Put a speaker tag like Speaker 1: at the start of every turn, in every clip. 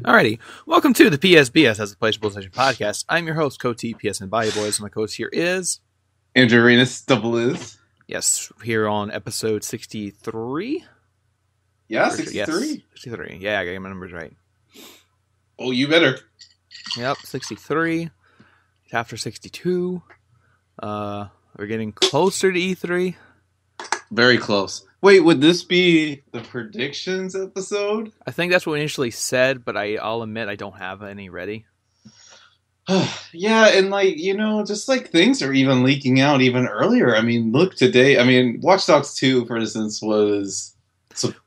Speaker 1: Alrighty, welcome to the PSBS as the PlayStation podcast. I'm your host, Cody PSN Body Boys, and my co-host here is
Speaker 2: Andrew Arenas, double is.
Speaker 1: Yes, here on episode 63.
Speaker 2: Yeah, 63.
Speaker 1: Yes, 63. Yeah, I got my numbers right.
Speaker 2: Oh, you better.
Speaker 1: Yep, 63. It's after 62. We're getting closer to E3.
Speaker 2: Very close. Wait, would this be the predictions episode?
Speaker 1: I think that's what we initially said, but I'll admit I don't have any ready.
Speaker 2: Yeah, and just things are even leaking out even earlier. I mean, look today. I mean, Watch Dogs 2, for instance,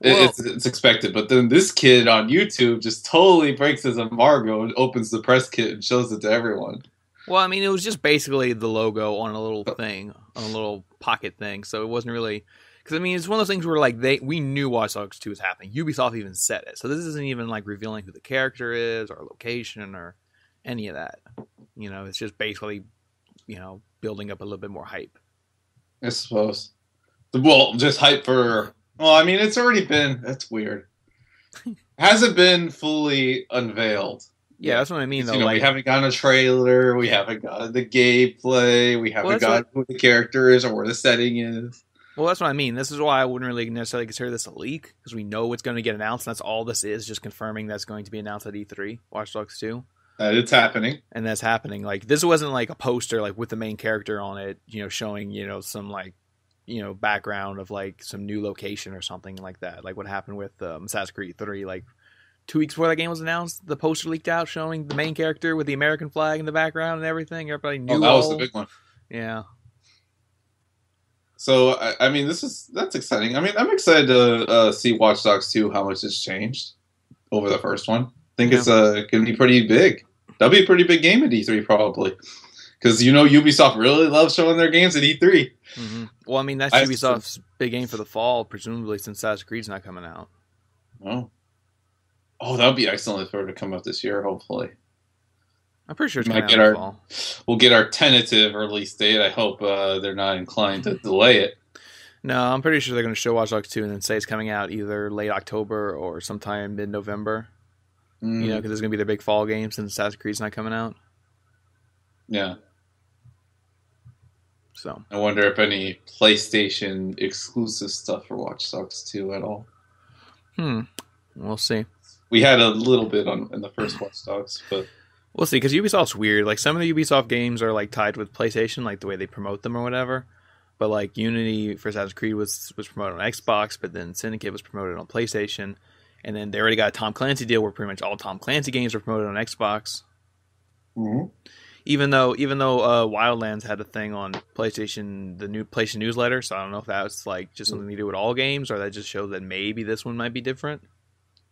Speaker 2: it's expected, but then this kid on YouTube just totally breaks his embargo and opens the press kit and shows it to everyone.
Speaker 1: Well, I mean, it was just basically the logo on a little thing, on a little pocket thing, so it wasn't really... Because, I mean, it's one of those things where, we knew Watch Dogs 2 was happening. Ubisoft even said it. So this isn't even, revealing who the character is or location or any of that. You know, it's just basically, building up a little bit more hype.
Speaker 2: I suppose. Well, just hype for... Well, I mean, it's already been... That's weird. Hasn't been fully unveiled.
Speaker 1: Yeah, that's what I mean, though.
Speaker 2: We haven't gotten a trailer. We haven't gotten the gameplay. We haven't gotten who the character is or where the setting is.
Speaker 1: Well, that's what I mean. This is why I wouldn't really necessarily consider this a leak, because we know it's going to get announced, and that's all this is, just confirming that's going to be announced at E3, Watch Dogs 2.
Speaker 2: It's happening.
Speaker 1: And that's happening. This wasn't a poster, with the main character on it, showing, some, background of, some new location or something like that. Like what happened with Assassin's Creed 3, 2 weeks before that game was announced, the poster leaked out showing the main character with the American flag in the background and everything. Everybody knew.
Speaker 2: Oh, that was the big one.
Speaker 1: Yeah.
Speaker 2: So, I mean, that's exciting. I mean, I'm excited to see Watch Dogs 2, how much it's changed over the first one. I think it's going to be pretty big. That'll be a pretty big game at E3, probably. Because, Ubisoft really loves showing their games at E3.
Speaker 1: Mm-hmm. Well, I mean, that's Ubisoft's big game for the fall, presumably, since Assassin's Creed's not coming out.
Speaker 2: Oh, that would be excellent for it to come out this year, hopefully.
Speaker 1: I'm pretty sure it's coming out in the fall.
Speaker 2: We'll get our tentative release date. I hope they're not inclined to delay it.
Speaker 1: No, I'm pretty sure they're going to show Watch Dogs 2 and then say it's coming out either late October or sometime mid-November. Because it's going to be their big fall game since Assassin's Creed's not coming out.
Speaker 2: Yeah.
Speaker 1: So
Speaker 2: I wonder if any PlayStation exclusive stuff for Watch Dogs 2 at all.
Speaker 1: We'll see.
Speaker 2: We had a little bit in the first Watch Dogs, but...
Speaker 1: We'll see, because Ubisoft's weird. Some of the Ubisoft games are, tied with PlayStation, the way they promote them or whatever. But, Unity for Assassin's Creed was promoted on Xbox, but then Syndicate was promoted on PlayStation. And then they already got a Tom Clancy deal where pretty much all Tom Clancy games are promoted on Xbox.
Speaker 2: Mm-hmm.
Speaker 1: Even though Wildlands had a thing on PlayStation, the new PlayStation newsletter, so I don't know if that was, just something to do with all games, or that just shows that maybe this one might be different.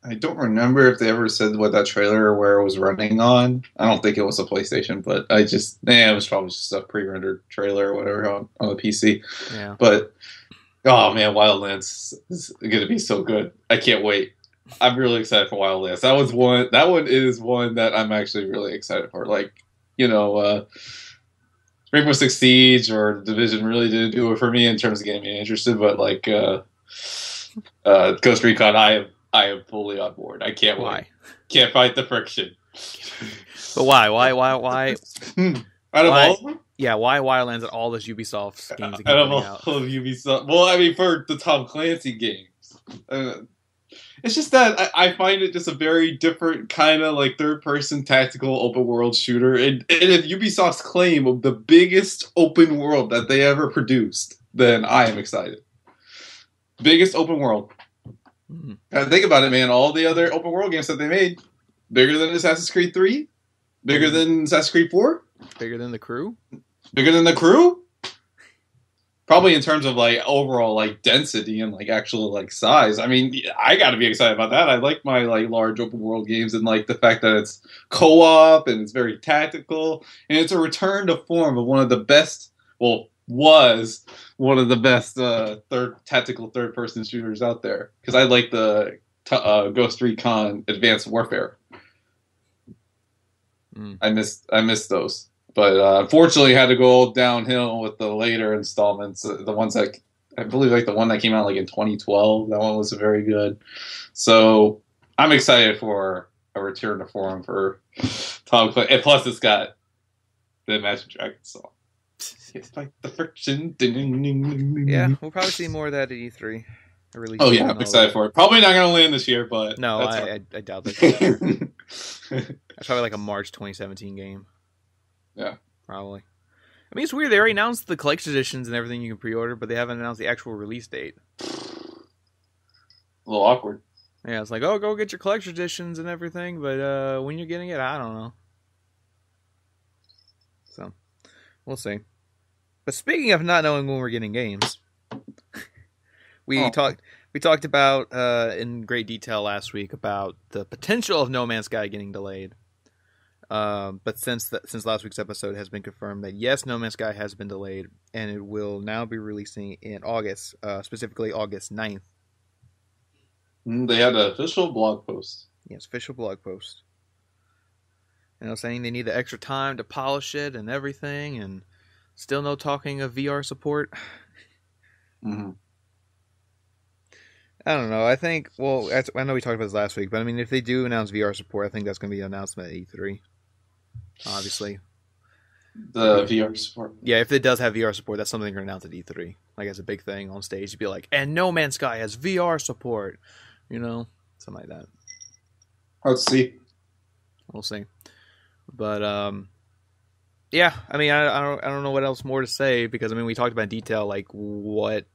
Speaker 2: I don't remember if they ever said what that trailer where it was running on. I don't think it was a PlayStation, but it was probably just a pre-rendered trailer or whatever on the PC.
Speaker 1: Yeah.
Speaker 2: But, oh man, Wildlands is going to be so good. I can't wait. I'm really excited for Wildlands. That one is one that I'm actually really excited for. Rainbow Six Siege or Division really didn't do it for me in terms of getting me interested, but Ghost Recon, I am fully on board. I can't wait. Can't fight the friction.
Speaker 1: But why?
Speaker 2: Out of all of them?
Speaker 1: Yeah, why Wildlands at all those Ubisoft games?
Speaker 2: Out of all of Ubisoft. Well, I mean, for the Tom Clancy games. It's just that I find it just a very different kind of third-person tactical open-world shooter. And if Ubisoft's claim of the biggest open world that they ever produced, then I am excited. Biggest open world. Think about it, man. All the other open world games that they made, bigger than Assassin's Creed 3? Bigger than Assassin's Creed 4?
Speaker 1: Bigger than The Crew?
Speaker 2: Bigger than The Crew? Probably in terms of overall density and actual size. I mean, I got to be excited about that. I like my large open world games and the fact that it's co-op and it's very tactical and it's a return to form of one of the best. Well, was one of the best tactical third-person shooters out there. Because I like the Ghost Recon Advanced Warfare. I missed those. But unfortunately, had to go downhill with the later installments. The ones that, I believe the one that came out in 2012. That one was very good. So I'm excited for return to form for Tom Clancy. And plus, it's got the Imagine Dragons song. It's like the friction.
Speaker 1: Yeah, we'll probably see more of that at E3.
Speaker 2: Oh yeah, I'm excited for it. Probably not going to land this year, but
Speaker 1: no, I doubt that. That's probably like a March 2017 game.
Speaker 2: Yeah,
Speaker 1: probably. I mean, it's weird. They already announced the collection editions and everything you can pre-order, but they haven't announced the actual release date.
Speaker 2: A little awkward.
Speaker 1: Yeah, it's like, oh, go get your collection editions and everything, but when you're getting it, I don't know. So, we'll see. But speaking of not knowing when we're getting games, we talked about in great detail last week about the potential of No Man's Sky getting delayed. But since last week's episode has been confirmed that yes, No Man's Sky has been delayed, and it will now be releasing in August, specifically August 9th.
Speaker 2: They had an official blog post.
Speaker 1: Yes, official blog post. Saying they need the extra time to polish it and everything, and still no talking of VR support.
Speaker 2: Mm-hmm.
Speaker 1: I don't know. I think, well, I know we talked about this last week, but I mean, if they do announce VR support, I think that's going to be an announcement at E3. Obviously.
Speaker 2: The VR support?
Speaker 1: Yeah, if it does have VR support, that's something they're going to announce at E3. Like, as a big thing on stage, to be like, and No Man's Sky has VR support. Something like that.
Speaker 2: Let's see.
Speaker 1: We'll see. But, yeah, I mean, I don't know what else more to say, because, I mean, we talked about in detail, like, what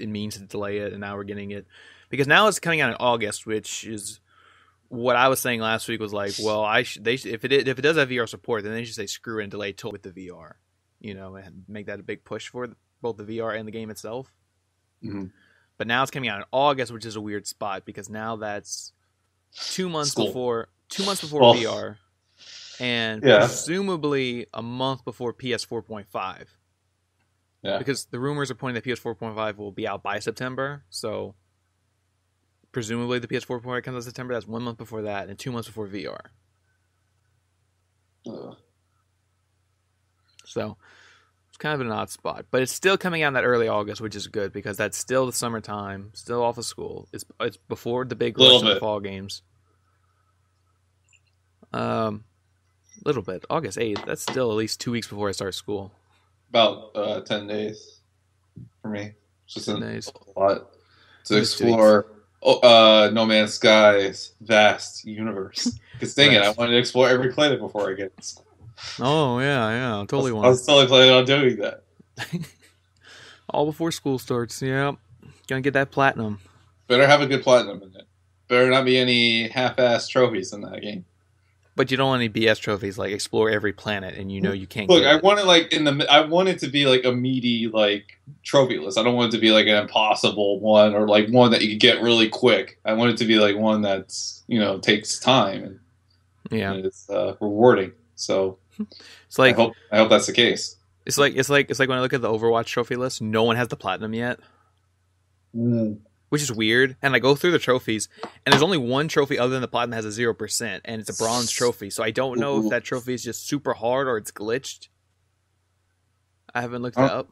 Speaker 1: it means to delay it, and now we're getting it. Because now it's coming out in August, which is what I was saying last week was like, well, if it does have VR support, then they should say screw it and delay till with the VR. And make that a big push for both the VR and the game itself.
Speaker 2: Mm-hmm.
Speaker 1: But now it's coming out in August, which is a weird spot, because now that's 2 months before VR, and presumably a month before PS 4.5.
Speaker 2: Yeah.
Speaker 1: Because the rumors are pointing that PS 4.5 will be out by September, so presumably the PS 4.5 comes out in September. That's 1 month before that, and 2 months before VR. So it's kind of an odd spot, but it's still coming out in that early August, which is good because that's still the summertime, still off of school. It's before the big rush of the fall games. Little bit. August 8th. That's still at least 2 weeks before I start school.
Speaker 2: About 10 days for me. It's just
Speaker 1: 10 days.
Speaker 2: A lot to explore No Man's Sky's vast universe. Because dang it, I wanted to explore every planet before I get to school.
Speaker 1: Oh, yeah, totally.
Speaker 2: I was totally planning on doing that.
Speaker 1: All before school starts, yeah. Gonna get that platinum.
Speaker 2: Better have a good platinum in it. Better not be any half-ass trophies in that game.
Speaker 1: But you don't want any BS trophies like explore every planet and you can't.
Speaker 2: Look, I want it I want it to be like a meaty trophy list. I don't want it to be like an impossible one or like one that you can get really quick. I want it to be like one that's takes time and it's rewarding. So
Speaker 1: it's like
Speaker 2: I hope that's the case.
Speaker 1: It's like when I look at the Overwatch trophy list, no one has the platinum yet. Which is weird. And I go through the trophies, and there's only one trophy other than the platinum that has a 0%, and it's a bronze trophy. So I don't know if that trophy is just super hard or it's glitched. I haven't looked that up.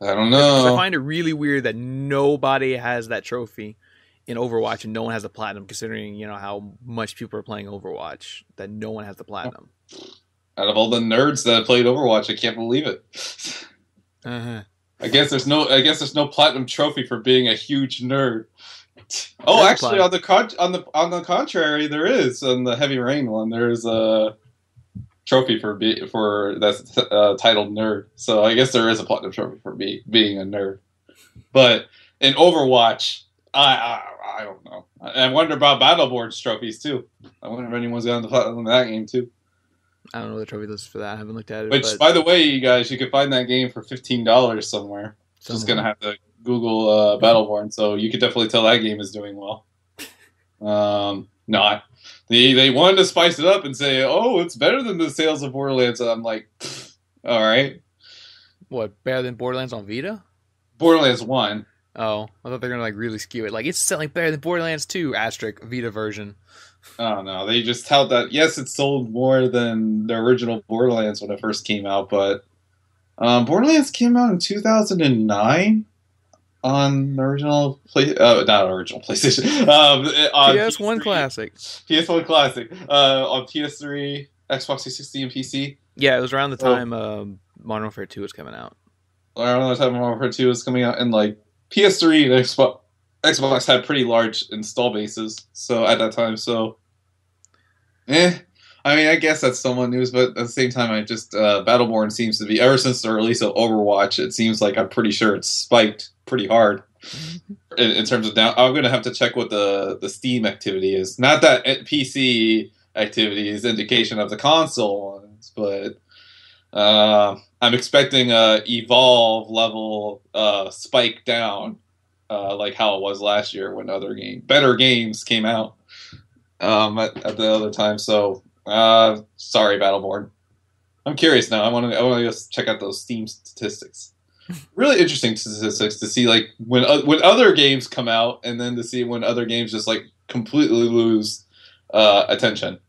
Speaker 2: I don't know.
Speaker 1: I find it really weird that nobody has that trophy in Overwatch, and no one has the platinum, considering how much people are playing Overwatch. That no one has the platinum.
Speaker 2: Out of all the nerds that have played Overwatch, I can't believe it. I guess there's no platinum trophy for being a huge nerd. Oh, actually, on the contrary, there is on the Heavy Rain one. There's a trophy for that's titled nerd. So I guess there is a platinum trophy for being a nerd. But in Overwatch, I don't know. I wonder about Battleborn's trophies too. I wonder if anyone's gotten the platinum in that game too.
Speaker 1: I don't know the trophy list for that. I haven't looked at it.
Speaker 2: Which, by the way, you guys, you can find that game for $15 somewhere. Just gonna have to Google Battleborn, so you could definitely tell that game is doing well. No, they wanted to spice it up and say, "Oh, it's better than the sales of Borderlands." And I'm like, all right.
Speaker 1: What, better than Borderlands on Vita?
Speaker 2: Borderlands 1.
Speaker 1: Oh, I thought they were gonna really skew it. Like, it's selling better than Borderlands 2 * Vita version.
Speaker 2: Oh no, they just tout that. Yes, it sold more than the original Borderlands when it first came out, but Borderlands came out in 2009. on the original not original PlayStation, on
Speaker 1: PS1
Speaker 2: PS3,
Speaker 1: Classic.
Speaker 2: PS1 Classic, on PS3, Xbox 360, and PC.
Speaker 1: Yeah, it was around the
Speaker 2: So
Speaker 1: time Modern Warfare 2 was coming out.
Speaker 2: around the time Modern Warfare 2 was coming out, and like PS3 and Xbox had pretty large install bases. So at that time, I mean, I guess that's somewhat news, but at the same time, I just Battleborn seems to be ever since the release of Overwatch. It seems like I'm pretty sure it's spiked pretty hard in terms of down. I'm gonna have to check what the Steam activity is. Not that PC activity is indication of the console ones, but I'm expecting a Evolve level spike down, like how it was last year when better games came out at the other time. So sorry, Battleborn. I'm curious now. I want to just check out those Steam statistics. Really interesting statistics to see, like when other games come out, and then to see when other games just like completely lose attention.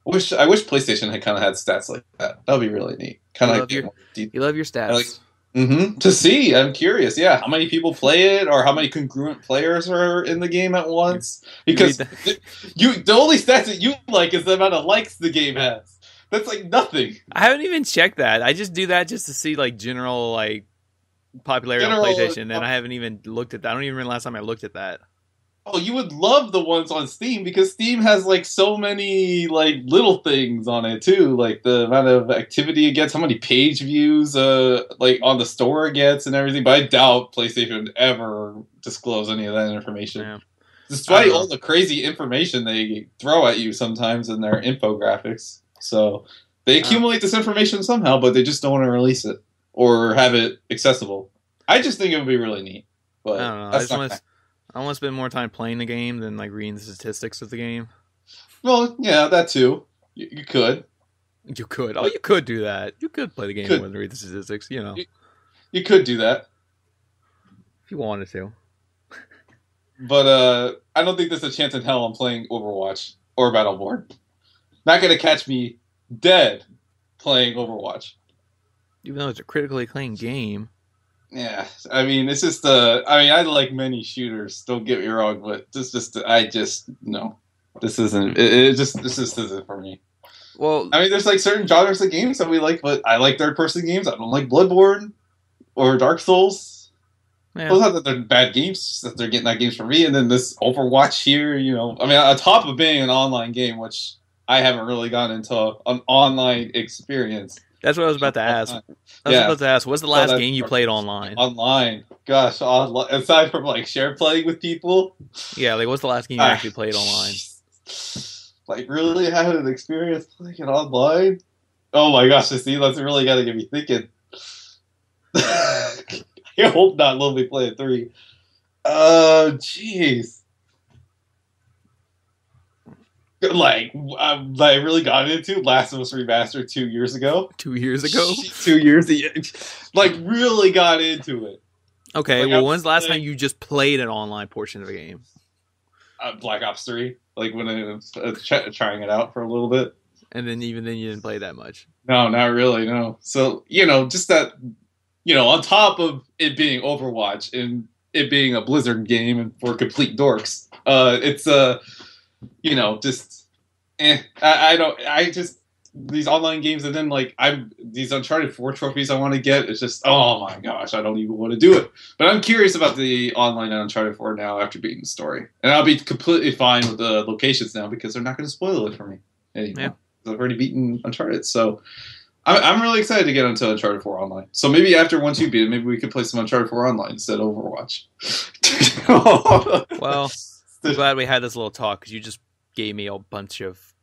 Speaker 2: I wish PlayStation had kind of had stats like that. That would be really neat. Kind of
Speaker 1: You love your stats.
Speaker 2: To see. I'm curious. Yeah, how many people play it, or how many congruent players are in the game at once? Because the only stats that you like is the amount of likes the game has. That's like nothing.
Speaker 1: I haven't even checked that. I just do that just to see like general like popularity on PlayStation, and I haven't even looked at that. I don't even remember the last time I looked at that.
Speaker 2: Oh, you would love the ones on Steam, because Steam has like so many like little things on it too, like the amount of activity it gets, how many page views like on the store it gets, and everything. But I doubt PlayStation would ever disclose any of that information. Yeah. Despite all the crazy information they throw at you sometimes in their infographics. So they accumulate this information somehow, but they just don't want to release it or have it accessible. I just think it would be really neat. But
Speaker 1: I don't know. I want to spend more time playing the game than like reading the statistics of the game.
Speaker 2: Well, yeah, that too. You could.
Speaker 1: You could. Oh, you could do that. You could play the game and read the statistics, you know.
Speaker 2: You could do that.
Speaker 1: If you wanted to.
Speaker 2: But I don't think there's a chance in hell I'm playing Overwatch or Battleborn. Not going to catch me dead playing Overwatch.
Speaker 1: Even though it's a critically acclaimed game.
Speaker 2: Yeah, I mean, it's just I like many shooters, don't get me wrong, but this isn't this isn't for me.
Speaker 1: Well,
Speaker 2: I mean, there's like certain genres of games that we like, but I like third-person games. I don't like Bloodborne or Dark Souls. Yeah. Well, not that they're bad games, that they're getting that games for me. And then this Overwatch here, you know, I mean, on top of being an online game, which I haven't really gotten into an online experience.
Speaker 1: That's what I was about to ask. What's the last game you played online?
Speaker 2: Online. Gosh, aside from like share playing with people.
Speaker 1: Yeah, like what's the last game you actually played online?
Speaker 2: Like really had an experience playing it online? Oh my gosh, see, that's really got to get me thinking. I hope not Little Big Planet 3. Jeez. Like, I really got into Last of Us Remastered 2 years ago.
Speaker 1: 2 years ago?
Speaker 2: 2 years ago. Like, really got into it.
Speaker 1: Okay, like, well, when's the last time you just played an online portion of a game?
Speaker 2: Black Ops 3. Like, when I was trying it out for a little bit.
Speaker 1: And then even then you didn't play that much?
Speaker 2: No, not really, no. So, you know, just that, you know, on top of it being Overwatch and it being a Blizzard game and for complete dorks, it's you know, just these online games, and then like these Uncharted 4 trophies I want to get. It's just, oh my gosh, I don't even want to do it. But I'm curious about the online Uncharted 4 now after beating the story, and I'll be completely fine with the locations now because they're not going to spoil it for me anymore. Yeah. I've already beaten Uncharted, so I'm really excited to get into Uncharted 4 online. So maybe once you beat it, maybe we could play some Uncharted 4 online instead of Overwatch.
Speaker 1: Well, I'm glad we had this little talk because you just gave me a bunch of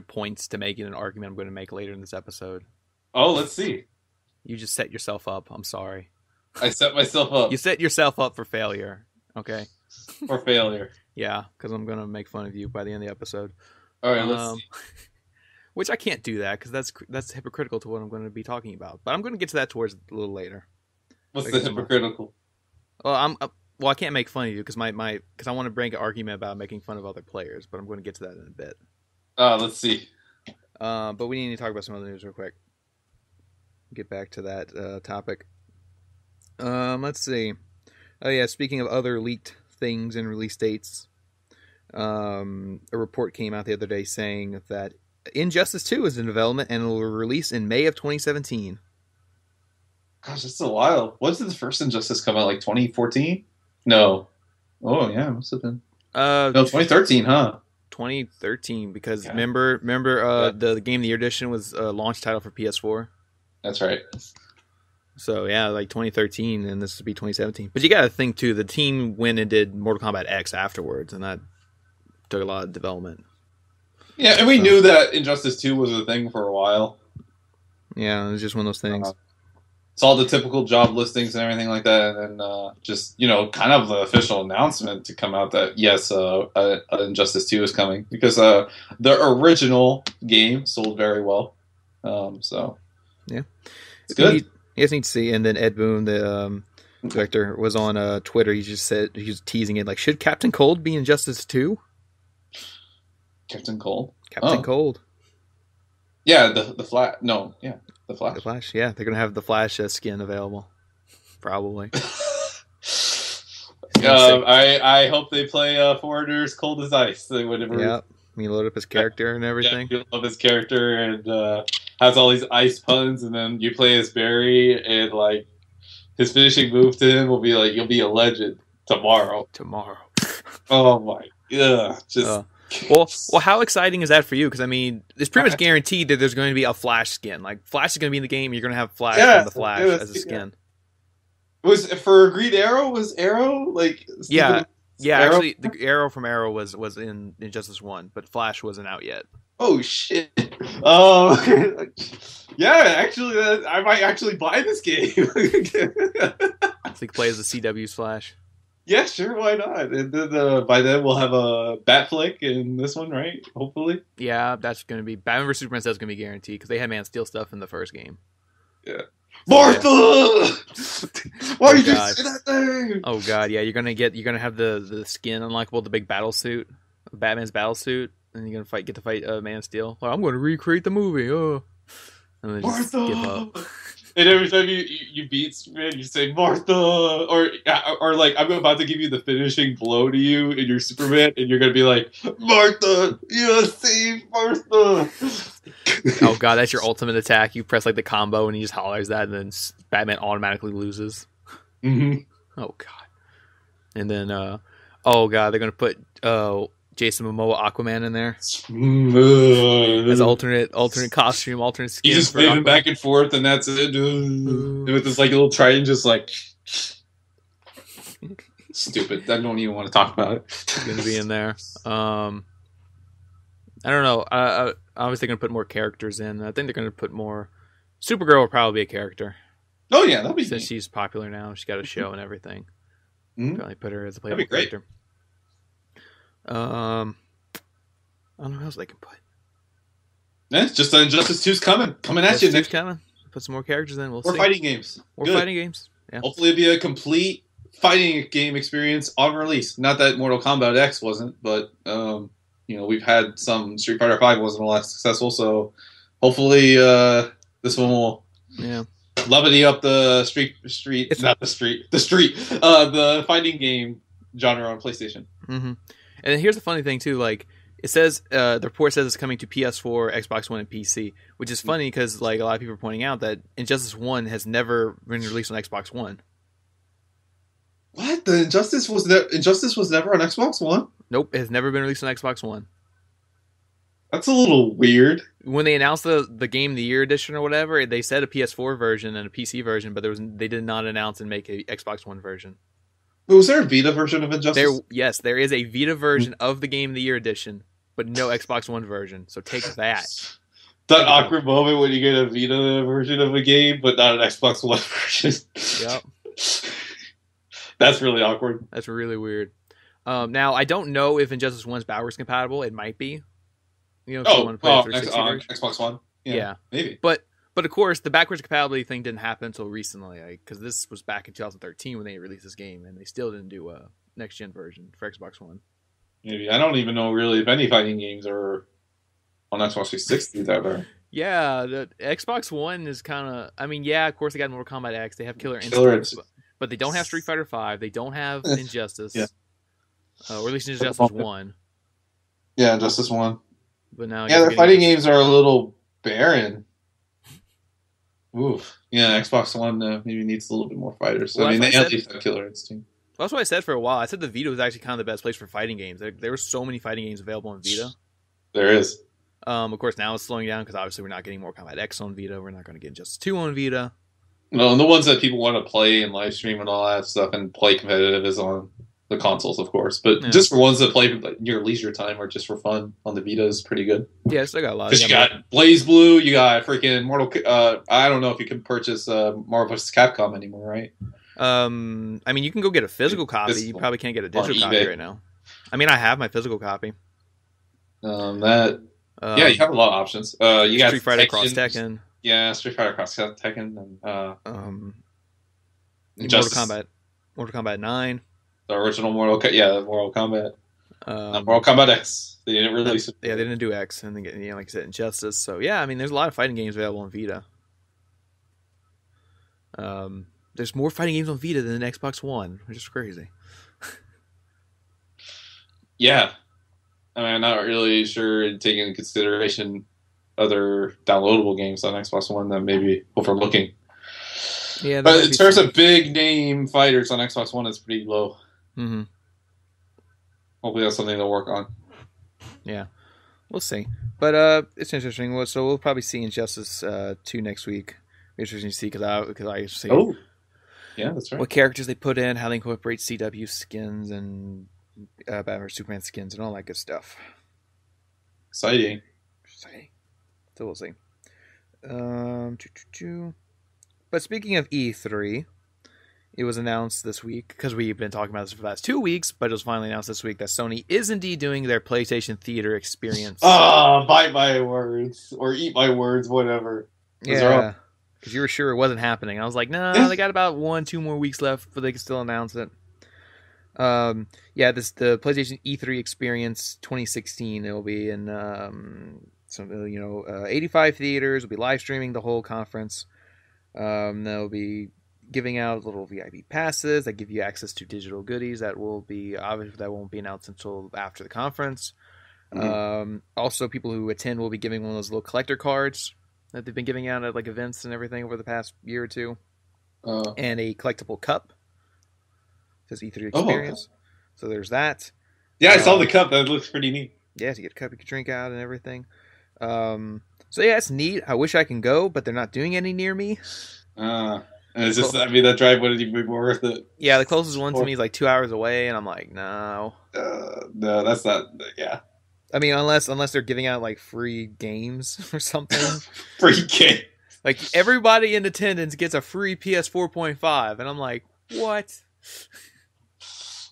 Speaker 1: points to make in an argument I'm going to make later in this episode.
Speaker 2: Oh, let's see.
Speaker 1: You just set yourself up. I'm sorry.
Speaker 2: I set myself up.
Speaker 1: You set yourself up for failure. Okay.
Speaker 2: For failure.
Speaker 1: Yeah, because I'm going to make fun of you by the end of the episode.
Speaker 2: All right, let's see.
Speaker 1: Which I can't do that because that's hypocritical to what I'm going to be talking about. But I'm going to get to that towards a little later.
Speaker 2: What's the hypocritical?
Speaker 1: Well, I can't make fun of you because because I want to bring an argument about making fun of other players, but I'm going to get to that in a bit.
Speaker 2: Let's see.
Speaker 1: But we need to talk about some other news real quick. Get back to that topic. Let's see. Oh yeah, speaking of other leaked things and release dates, a report came out the other day saying that Injustice 2 is in development and will release in May of 2017.
Speaker 2: Gosh, that's a while. When did the first Injustice come out? Like 2014? No. Oh yeah, it must have been. No, 2013, huh?
Speaker 1: 2013, because
Speaker 2: Yeah.
Speaker 1: remember the Game of the Year edition was a launch title for PS4.
Speaker 2: That's right.
Speaker 1: So yeah, like 2013, and this would be 2017. But you got to think too, the team went and did Mortal Kombat X afterwards, and that took a lot of development.
Speaker 2: Yeah, and we knew that Injustice 2 was a thing for a while.
Speaker 1: Yeah, it was just one of those things.
Speaker 2: It's all the typical job listings and everything like that, and then just kind of the official announcement to come out that yes, Injustice 2 is coming, because the original game sold very well. So
Speaker 1: yeah,
Speaker 2: it's good.
Speaker 1: You just need to see. And then Ed Boon, the director, was on Twitter. He just said, he was teasing it, like, should Captain Cold be Injustice 2?
Speaker 2: Captain Cold.
Speaker 1: Captain Cold.
Speaker 2: Yeah, the Flash. No, yeah, the Flash.
Speaker 1: The Flash. Yeah, they're gonna have the Flash skin available, probably.
Speaker 2: I hope they play Foreigner's Cold as Ice. Whatever.
Speaker 1: Yeah, you load up his character and everything.
Speaker 2: Yeah, you love his character and has all these ice puns, and then you play as Barry, and like his finishing move to him will be like, "You'll be a legend tomorrow." Oh my, yeah, just.
Speaker 1: Well, how exciting is that for you? Because I mean, it's pretty much guaranteed that there's going to be a Flash skin. Like, Flash is going to be in the game. You're going to have Flash from the Flash as a skin.
Speaker 2: Was for Green Arrow? Was Arrow like?
Speaker 1: Yeah.
Speaker 2: Arrow?
Speaker 1: Actually, the Arrow from Arrow was in Injustice 1, but Flash wasn't out yet.
Speaker 2: Oh shit! Oh, yeah. Actually, I might actually buy this game.
Speaker 1: So you can play as the CW's Flash.
Speaker 2: Yeah, sure, why not? And then by then we'll have a Batflick in this one, right? Hopefully.
Speaker 1: Yeah, that's going to be Batman vs Superman. That's going to be guaranteed because they had Man of Steel stuff in the first game.
Speaker 2: Yeah. Martha! Why did you say that name?
Speaker 1: Oh god, yeah, you're gonna have the skin unlockable, the big battle suit, Batman's battle suit, and you're gonna get to fight Man of Steel. Like, I'm gonna recreate the movie. And then just
Speaker 2: Martha!
Speaker 1: give up.
Speaker 2: And every time you beat Superman, you say Martha, or like I'm about to give you the finishing blow to you in your Superman, and you're gonna be like, Martha, you saved Martha.
Speaker 1: Oh god, that's your ultimate attack. You press like the combo, and he just hollers that, and then Batman automatically loses.
Speaker 2: Mm-hmm.
Speaker 1: Oh god. And then oh god, they're gonna put Jason Momoa Aquaman in there as alternate costume, alternate skin.
Speaker 2: He's just waving back and forth, and that's it. With this like little trident, just like stupid. I don't even want to talk about it.
Speaker 1: He's gonna be in there. I don't know. Obviously, they're gonna put more characters in. I think they're gonna put more. Supergirl will probably be a character.
Speaker 2: Oh yeah, that'll be.
Speaker 1: Since she's popular now, she's got a show and everything. Probably put her as a playable
Speaker 2: that'd be great.
Speaker 1: character. I don't know what else they can put.
Speaker 2: Yeah, it's just Injustice 2's coming at you.
Speaker 1: Next coming. Put some more characters in. We'll see.
Speaker 2: Fighting games.
Speaker 1: More fighting games. Yeah.
Speaker 2: Hopefully, it'll be a complete fighting game experience on release. Not that Mortal Kombat X wasn't, but we've had some. Street Fighter V wasn't all that successful, so hopefully this one will.
Speaker 1: Yeah.
Speaker 2: Levity up the the fighting game genre on PlayStation.
Speaker 1: Mm-hmm. And here's the funny thing too, like it says the report says it's coming to PS4, Xbox One, and PC, which is funny because like a lot of people are pointing out that Injustice 1 has never been released on Xbox One.
Speaker 2: What? The Injustice was never on Xbox One?
Speaker 1: Nope, it has never been released on Xbox One.
Speaker 2: That's a little weird.
Speaker 1: When they announced the Game of the Year edition or whatever, they said a PS4 version and a PC version, but they did not announce and make a Xbox One version.
Speaker 2: Was there a Vita version of Injustice?
Speaker 1: Yes, there is a Vita version of the Game of the Year edition, but no Xbox One version. So take that.
Speaker 2: That awkward moment when you get a Vita version of a game, but not an Xbox One version.
Speaker 1: Yep.
Speaker 2: That's really awkward.
Speaker 1: That's really weird. Now, I don't know if Injustice 1's backwards compatible. It might be. If you want to play
Speaker 2: Xbox One?
Speaker 1: Yeah.
Speaker 2: Maybe.
Speaker 1: But of course, the backwards compatibility thing didn't happen until recently, because this was back in 2013 when they released this game, and they still didn't do a next-gen version for Xbox One.
Speaker 2: Maybe. I don't even know really if any fighting games are on Xbox 360 ever.
Speaker 1: Yeah, the Xbox One is kind of... I mean, yeah, of course they got Mortal Kombat X. They have Killer Instinct. but they don't have Street Fighter V. They don't have Injustice.
Speaker 2: Yeah.
Speaker 1: Or at least Injustice 1.
Speaker 2: Yeah, Injustice 1.
Speaker 1: But now,
Speaker 2: yeah, their fighting games are a little barren. Oof. Yeah, Xbox One maybe needs a little bit more fighters.
Speaker 1: Well,
Speaker 2: I mean, they at least have Killer Instinct.
Speaker 1: Well, that's what I said for a while. I said the Vita was actually kind of the best place for fighting games. There were so many fighting games available on Vita.
Speaker 2: There is.
Speaker 1: Of course, now it's slowing down because obviously we're not getting Mortal Kombat X on Vita. We're not going to get Injustice 2 on Vita.
Speaker 2: No, and the ones that people want to play and live stream and all that stuff and play competitive is on the consoles, of course. But just for ones that play like, your leisure time or just for fun on the Vita is pretty good.
Speaker 1: Yeah, so I got a lot.
Speaker 2: Because you got Blaze Blue, you got freaking Mortal. I don't know if you can purchase Marvel vs. Capcom anymore, right?
Speaker 1: I mean, you can go get a physical copy. You probably can't get a digital copy right now. I mean, I have my physical copy.
Speaker 2: Yeah, you have a lot of options. You got
Speaker 1: Street Fighter Cross Tekken.
Speaker 2: Yeah, Street Fighter Cross Tekken and
Speaker 1: Mortal Kombat 9.
Speaker 2: The original Mortal Kombat. Mortal Kombat X. They didn't release it.
Speaker 1: Yeah, they didn't do X, and then like I said, Injustice. So yeah, I mean, there's a lot of fighting games available on Vita. There's more fighting games on Vita than the Xbox One, which is crazy.
Speaker 2: Yeah, I mean, I'm not really sure taking into consideration other downloadable games on Xbox One that maybe overlooking. Yeah, but in terms of big name fighters on Xbox One, it's pretty low.
Speaker 1: Mm-hmm.
Speaker 2: Hopefully, that's something to work on.
Speaker 1: Yeah, we'll see. But it's interesting. So we'll probably see Injustice 2 next week. Interesting to see because I see.
Speaker 2: Oh, yeah, that's right.
Speaker 1: What characters they put in, how they incorporate CW skins and Batman vs Superman skins and all that good stuff.
Speaker 2: Exciting.
Speaker 1: So we'll see. But speaking of E3, it was announced this week, because we've been talking about this for the last 2 weeks, but it was finally announced this week that Sony is indeed doing their PlayStation Theater experience.
Speaker 2: Oh, bite my words. Or eat my words, whatever.
Speaker 1: Yeah, because you were sure it wasn't happening. I was like, no, they got about 1-2 more weeks left, but they can still announce it. The PlayStation E3 experience 2016. It will be in 85 theaters. Will be live streaming the whole conference. They'll be giving out little VIP passes that give you access to digital goodies that won't be announced until after the conference. Mm-hmm. Also, people who attend will be giving one of those little collector cards that they've been giving out at like events and everything over the past year or two, and a collectible cup. It says E3 experience. Okay. So there's that.
Speaker 2: Yeah, I saw the cup. That looks pretty neat.
Speaker 1: Yeah, so you get a cup you can drink out and everything. So yeah, it's neat. I wish I can go, but they're not doing any near me.
Speaker 2: And it's just, I mean, that drive wouldn't even be worth it.
Speaker 1: Yeah, the closest one to me is like 2 hours away, and I'm like, no.
Speaker 2: No, that's not, yeah.
Speaker 1: I mean, unless they're giving out like free games or something.
Speaker 2: Free game.
Speaker 1: Like everybody in attendance gets a free PS 4.5, and I'm like, what?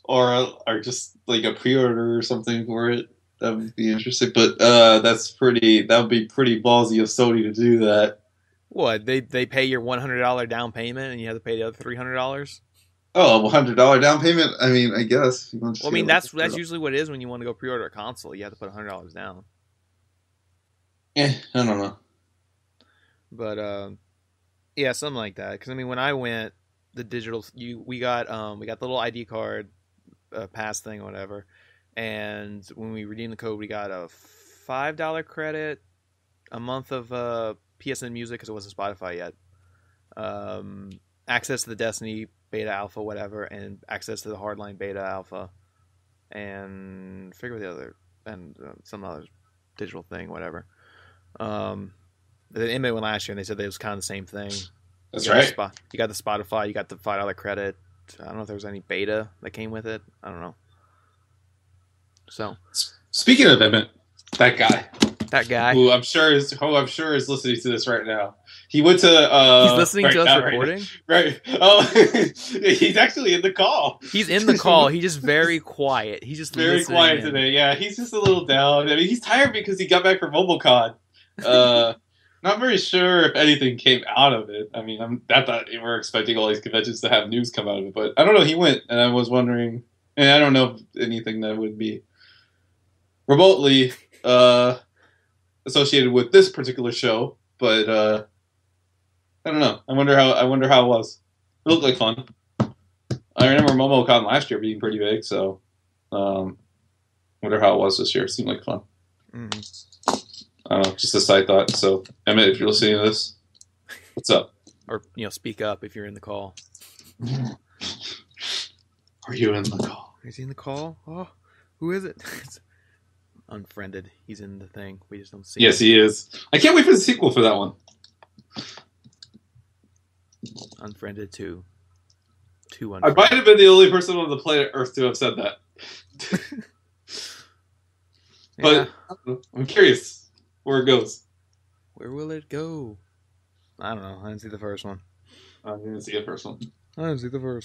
Speaker 2: Or just like a pre-order or something for it. That would be interesting, but that would be pretty ballsy of Sony to do that.
Speaker 1: What, they pay your $100 down payment and you have to pay the other $300?
Speaker 2: Oh, $100 down payment? I mean, I guess.
Speaker 1: Well, I mean, that's usually what it is when you want to go pre-order a console. You have to put $100 down.
Speaker 2: I don't know.
Speaker 1: But yeah, something like that. Because I mean, when I went, the digital we got the little ID card pass thing or whatever, and when we redeemed the code, we got a $5 credit, a month of PSN Music because it wasn't Spotify yet, access to the Destiny beta alpha whatever, and access to the Hardline beta alpha, and figure the other and some other digital thing whatever. The inmate went last year and they said that it was kind of the same thing.
Speaker 2: That's right.
Speaker 1: You got the Spotify, you got the $5 credit. I don't know if there was any beta that came with it. I don't know. So,
Speaker 2: speaking of Emmett, that guy, who I'm sure is listening to this right now. He went to.
Speaker 1: He's listening to us recording.
Speaker 2: Right. Oh, he's actually in the call.
Speaker 1: He's in the call. He's just very quiet. He's just
Speaker 2: very quiet today. Yeah, he's just a little down. I mean, he's tired because he got back from MobileCon. Not very sure if anything came out of it. I mean, I thought we're expecting all these conventions to have news come out of it, but I don't know. He went, and I was wondering, and I don't know if anything that would be remotely associated with this particular show, but I don't know. I wonder how it was. It looked like fun. I remember MomoCon last year being pretty big, so wonder how it was this year. It seemed like fun. I don't know, just a side thought. So, Emmett, if you're listening to this, what's up?
Speaker 1: Or, speak up if you're in the call.
Speaker 2: Are you in the call?
Speaker 1: Is he in the call? Oh, who is it? Unfriended. He's in the thing. We just don't see him.
Speaker 2: Yes, he is. I can't wait for the sequel for that one.
Speaker 1: Unfriended 2.
Speaker 2: I might have been the only person on the planet Earth to have said that.
Speaker 1: Yeah.
Speaker 2: But I'm curious where it goes.
Speaker 1: Where will it go? I don't know. I didn't see the first one.
Speaker 2: I didn't see the first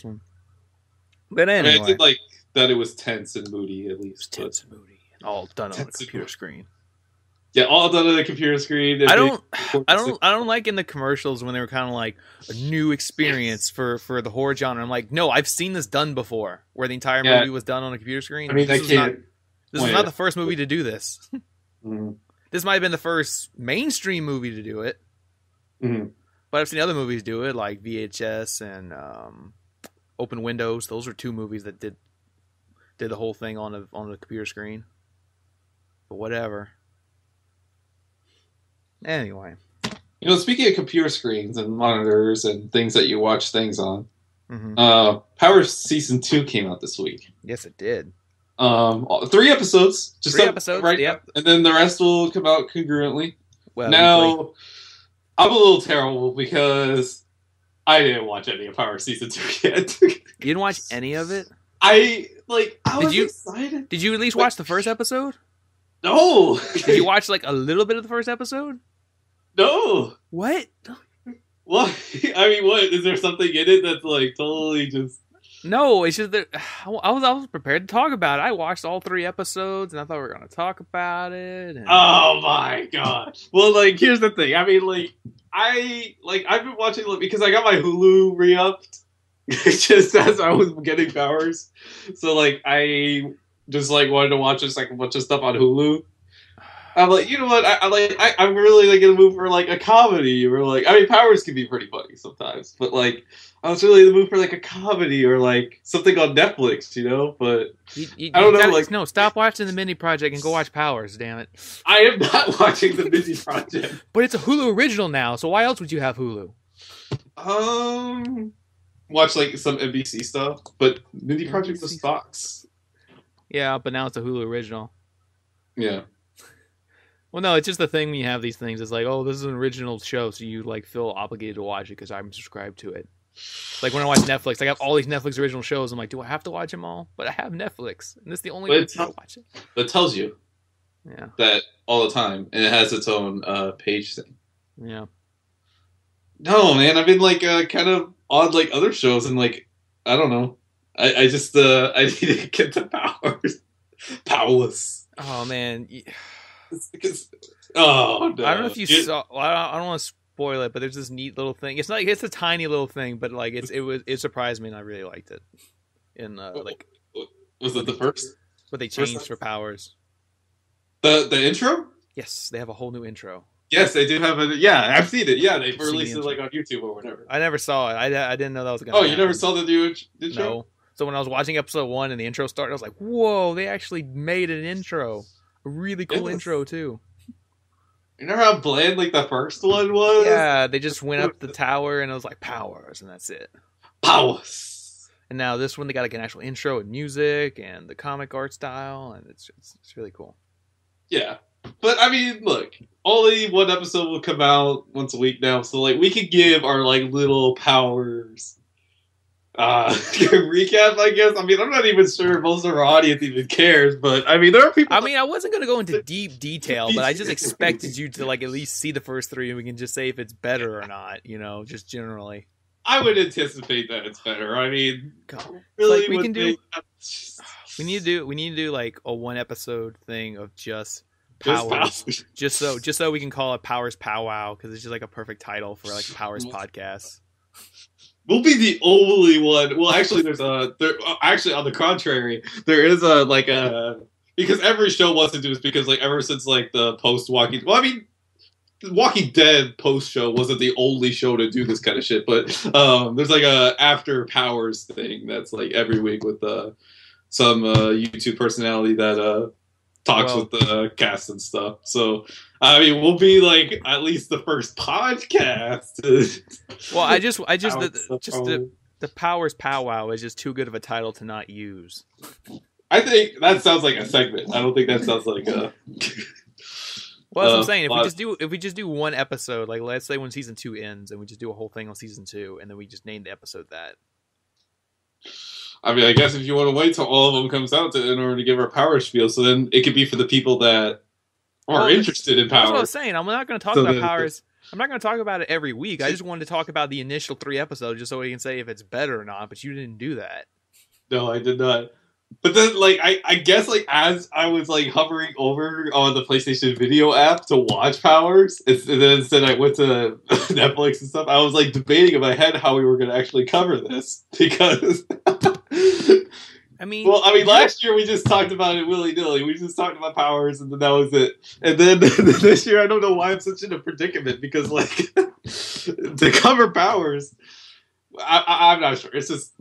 Speaker 2: one.
Speaker 1: But anyway.
Speaker 2: I did like that it was tense and moody, at least.
Speaker 1: It was tense and moody. All done on a computer screen.
Speaker 2: Yeah, all done on a computer screen.
Speaker 1: I don't like in the commercials when they were kind of like a new experience for the horror genre. I'm like, no, I've seen this done before, where the entire movie was done on a computer screen.
Speaker 2: I mean,
Speaker 1: this is not the first movie to do this.
Speaker 2: Mm-hmm.
Speaker 1: This might have been the first mainstream movie to do it.
Speaker 2: Mm-hmm.
Speaker 1: But I've seen other movies do it, like VHS and Open Windows. Those were two movies that did the whole thing on a computer screen. But whatever. Anyway.
Speaker 2: Speaking of computer screens and monitors and things that you watch things on,
Speaker 1: Mm-hmm.
Speaker 2: Power Season 2 came out this week.
Speaker 1: Yes, it did.
Speaker 2: 3 episodes. Just
Speaker 1: 3 episodes,
Speaker 2: right?
Speaker 1: Yep.
Speaker 2: And then the rest will come out congruently.
Speaker 1: Well,
Speaker 2: now, I'm a little terrible because I didn't watch any of Power Season 2 yet.
Speaker 1: You didn't watch any of it?
Speaker 2: I was excited.
Speaker 1: Did you at least watch the first episode?
Speaker 2: No.
Speaker 1: Did you watch like a little bit of the first episode?
Speaker 2: No.
Speaker 1: What?
Speaker 2: What? I mean, what? Is there something in it that's like totally just...
Speaker 1: No, it's just that I was prepared to talk about it. I watched all 3 episodes, and I thought we were going to talk about it. And...
Speaker 2: Oh my god! Well, like, here's the thing. I mean, I've been watching because I got my Hulu re-upped just as I was getting Powers. So like, I just like wanted to watch just like a bunch of stuff on Hulu. I'm like, you know what? I'm really like in the mood for like a comedy, or like, I mean, Powers can be pretty funny sometimes, but like, I was really in the mood for like a comedy or like something on Netflix, But I don't know.
Speaker 1: No, stop watching the Mini Project and go watch Powers. Damn it!
Speaker 2: I am not watching the Mini Project,
Speaker 1: but it's a Hulu original now. So why else would you have Hulu?
Speaker 2: Watch like some NBC stuff, but Mini Project was Fox.
Speaker 1: Yeah, but now it's a Hulu original.
Speaker 2: Yeah.
Speaker 1: Well, no, it's just the thing when you have these things. It's like, oh, this is an original show, so you like feel obligated to watch it because I'm subscribed to it. Like when I watch Netflix, I have all these Netflix original shows. I'm like, do I have to watch them all? But I have Netflix, and this is the only way to watch it.
Speaker 2: It tells you, that all the time, and it has its own page thing.
Speaker 1: Yeah.
Speaker 2: No, man, I've been like kind of on like other shows, and like I don't know. I just I need to get the Powers. Powerless.
Speaker 1: Oh man.
Speaker 2: Because, oh no!
Speaker 1: I don't know if you saw. Well, I don't want to spoil it, but there's this neat little thing. It's a tiny little thing, but like it surprised me, and I really liked it. In like,
Speaker 2: was it the first?
Speaker 1: What they changed for Powers?
Speaker 2: The intro?
Speaker 1: Yes, they have a whole new intro.
Speaker 2: Yes, they do have a. Yeah, I've seen it. Yeah, they've released it like on YouTube or whatever.
Speaker 1: I never saw it. I didn't know that was gonna.
Speaker 2: Oh, you never saw the new intro?
Speaker 1: No. So when I was watching episode 1 and the intro started, I was like, "Whoa! They actually made an intro." A really cool intro too.
Speaker 2: You know how bland like the first one was?
Speaker 1: Yeah, they just went up the tower and it was like Powers, and that's it.
Speaker 2: Powers.
Speaker 1: And now this one they got like an actual intro and music and the comic art style, and it's really cool.
Speaker 2: Yeah, but I mean, look, only one episode will come out once a week now, so like we could give our like little Powers recap, I guess. I mean, I'm not even sure most of our audience even cares, but I mean, there are people.
Speaker 1: I mean, I wasn't going to go into deep detail, but I just expected you to like at least see the first 3, and we can just say if it's better or not. Just generally.
Speaker 2: I would anticipate that it's better. I mean,
Speaker 1: really, like we can do. We need to do like a 1 episode thing of just Powers, just so we can call it Powers Powwow, because it's just like a perfect title for like Powers podcast.
Speaker 2: We'll be the only one. Well, actually, actually, on the contrary, there is because every show wants to do this because like ever since like the post Walking. Well, I mean, Walking Dead post show wasn't the only show to do this kind of shit, but there's like a after Powers thing that's like every week with some YouTube personality that talks with the cast and stuff. So I mean, we'll be like at least the first podcast.
Speaker 1: Well, the Powers powwow is just too good of a title to not use.
Speaker 2: I think that sounds like a segment. I don't think that sounds like a.
Speaker 1: Well, that's what I'm saying. If we just do one episode, like let's say when season 2 ends, and we just do a whole thing on season 2, and then we just name the episode that.
Speaker 2: I mean, I guess if you want to wait till all of them comes out in order to give our power spiel, so then it could be for the people that are interested in power.
Speaker 1: That's what I was saying. I'm not going to talk about powers. I'm not going to talk about it every week. I just wanted to talk about the initial 3 episodes, just so we can say if it's better or not. But you didn't do that.
Speaker 2: No, I did not. But then, like, I guess, like, as I was, like, hovering over on the PlayStation Video app to watch Powers, and then instead I went to Netflix and stuff, I was, like, debating in my head how we were going to actually cover this. Because... last year we just talked about it willy-nilly. We just talked about Powers, and then that was it. And then this year, I don't know why I'm such in a predicament, because, like, to cover Powers, I'm not sure. It's just...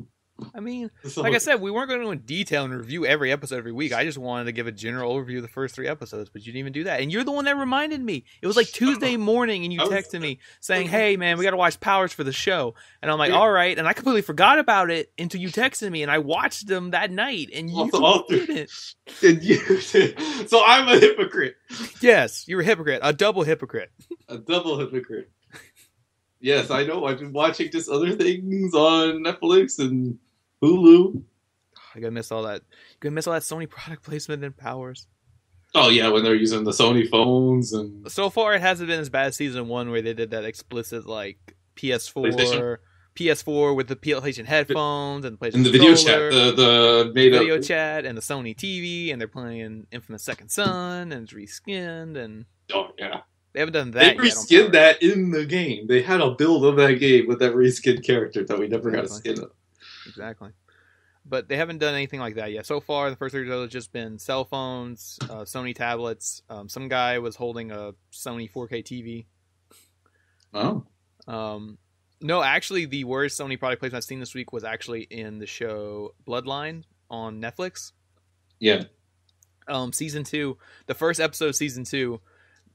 Speaker 1: I mean, like I said, we weren't going to go in detail and review every episode every week. I just wanted to give a general overview of the first 3 episodes, but you didn't even do that. And you're the one that reminded me. It was like Tuesday morning, and you texted me saying, "Hey, man, we got to watch Powers for the show." And I'm like, "All right." And I completely forgot about it until you texted me, and I watched them that night, and you didn't.
Speaker 2: So I'm a hypocrite.
Speaker 1: Yes, you're a hypocrite. A double hypocrite.
Speaker 2: A double hypocrite. Yes, I know. I've been watching just other things on Netflix and Hulu.
Speaker 1: I gotta miss all that. You gonna miss all that Sony product placement in Powers.
Speaker 2: Oh yeah, when they're using the Sony phones and.
Speaker 1: So far, it hasn't been as bad as season 1, where they did that explicit like PS4 with the PlayStation headphones and the PlayStation
Speaker 2: and the video chat, the
Speaker 1: video chat, and the Sony TV, and they're playing Infamous Second Son, and it's reskinned, and
Speaker 2: oh yeah.
Speaker 1: They haven't done that.
Speaker 2: They reskinned that in the game. They had a build of that game with that reskinned character that we never got a skin of.
Speaker 1: Exactly. But they haven't done anything like that yet. So far, the first 3 episodes have just been cell phones, Sony tablets. Some guy was holding a Sony 4K TV.
Speaker 2: Oh.
Speaker 1: No, actually, the worst Sony product placement I've seen this week was actually in the show Bloodline on Netflix.
Speaker 2: Yeah.
Speaker 1: Season 2, the first episode of season 2,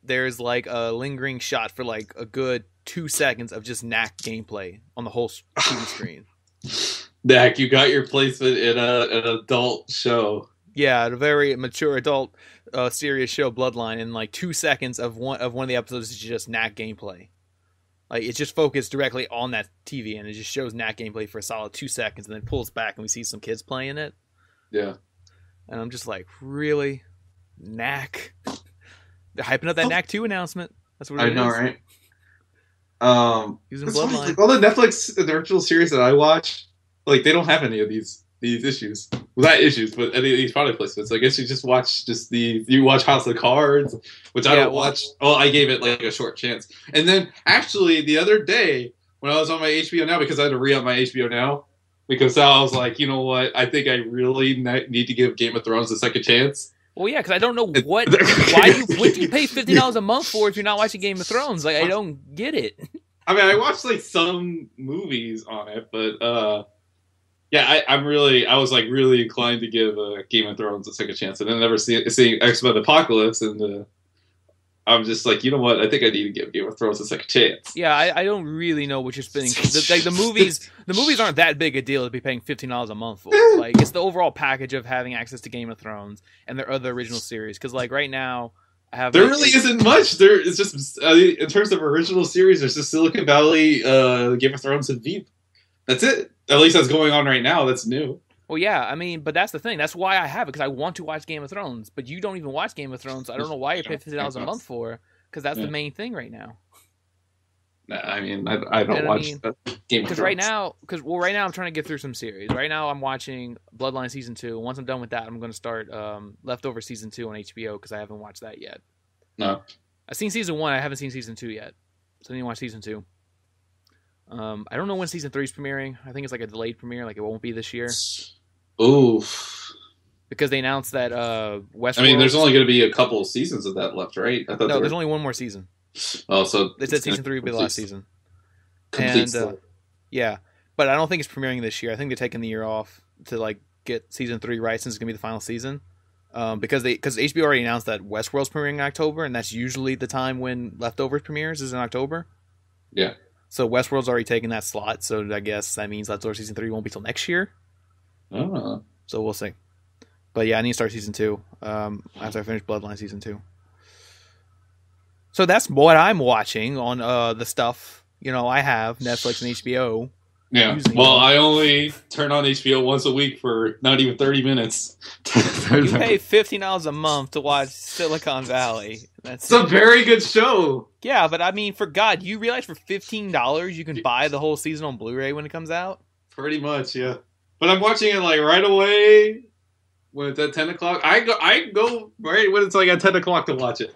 Speaker 1: there's like a lingering shot for like a good 2 seconds of just Knack gameplay on the whole TV screen.
Speaker 2: Knack, you got your placement in an adult show.
Speaker 1: Yeah, a very mature adult serious show, Bloodline, and like 2 seconds of one of the episodes is just Knack gameplay. Like it's just focused directly on that TV, and it just shows Knack gameplay for a solid 2 seconds, and then pulls back, and we see some kids playing it.
Speaker 2: Yeah,
Speaker 1: and I'm just like, really, Knack? They're hyping up that Knack 2 announcement. That's what it is.
Speaker 2: I know, right?
Speaker 1: Using Bloodline.
Speaker 2: Like, all the Netflix the original series that I watch, like they don't have any of these issues. Well, not issues, but any of these product placements. I guess you just watch you watch House of Cards, which I don't watch. Oh, I gave it like a short chance. And then actually the other day when I was on my HBO Now, because I had to re-up my HBO Now, because I was like, you know what? I think I really need to give Game of Thrones a second chance.
Speaker 1: Well, yeah, because I don't know what do you pay $50 a month for if you're not watching Game of Thrones? Like, I don't get it.
Speaker 2: I mean, I watched like some movies on it, but yeah, I was like really inclined to give Game of Thrones a second chance, and then never seeing X-Men Apocalypse, and I'm just like, you know what? I think I need to give Game of Thrones a second chance.
Speaker 1: Yeah, I don't really know what you're spending. Like the movies aren't that big a deal to be paying $15 a month for. Like it's the overall package of having access to Game of Thrones and their other original series. Because like right now, I have
Speaker 2: there really isn't much. There is just in terms of original series, there's just Silicon Valley, Game of Thrones, and Veep. That's it. At least that's going on right now. That's new.
Speaker 1: Well, yeah, I mean, but that's the thing. That's why I have it, because I want to watch Game of Thrones. But you don't even watch Game of Thrones, so I don't know why you pay $50 a month for, because that's the main thing right now.
Speaker 2: I mean, I don't watch Game of Thrones.
Speaker 1: Because right now I'm trying to get through some series. Right now I'm watching Bloodline Season 2. Once I'm done with that, I'm going to start Leftover Season 2 on HBO, because I haven't watched that yet.
Speaker 2: No.
Speaker 1: I've seen Season 1. I haven't seen Season 2 yet. So I need to watch Season 2. I don't know when Season 3 is premiering. I think it's like a delayed premiere, like it won't be this year.
Speaker 2: Oof.
Speaker 1: Because they announced that Westworld...
Speaker 2: I mean, there's only going to be a couple of seasons of that left, right?
Speaker 1: No, there's only one more season.
Speaker 2: Oh, so
Speaker 1: They said season 3 would be the last season.
Speaker 2: Complete.
Speaker 1: And yeah, but I don't think it's premiering this year. I think they're taking the year off to like get season 3 right since it's gonna be the final season. Because HBO already announced that Westworld's premiering in October, and that's usually the time when Leftovers premieres is in October.
Speaker 2: Yeah.
Speaker 1: So Westworld's already taken that slot, so I guess that means Leftovers season 3 won't be till next year.
Speaker 2: Oh.
Speaker 1: So we'll see. But yeah, I need to start season 2 after I finish Bloodline season 2. So that's what I'm watching on the stuff. I have Netflix and HBO.
Speaker 2: Yeah. Well, I only turn on HBO once a week for not even 30 minutes.
Speaker 1: You pay $15 a month to watch Silicon Valley.
Speaker 2: It's a very good show.
Speaker 1: Yeah, but I mean, for God, you realize for $15 you can buy the whole season on Blu-ray when it comes out?
Speaker 2: Pretty much, yeah. But I'm watching it like right away when it's at 10 o'clock. I go right when it's like at 10 o'clock to watch it.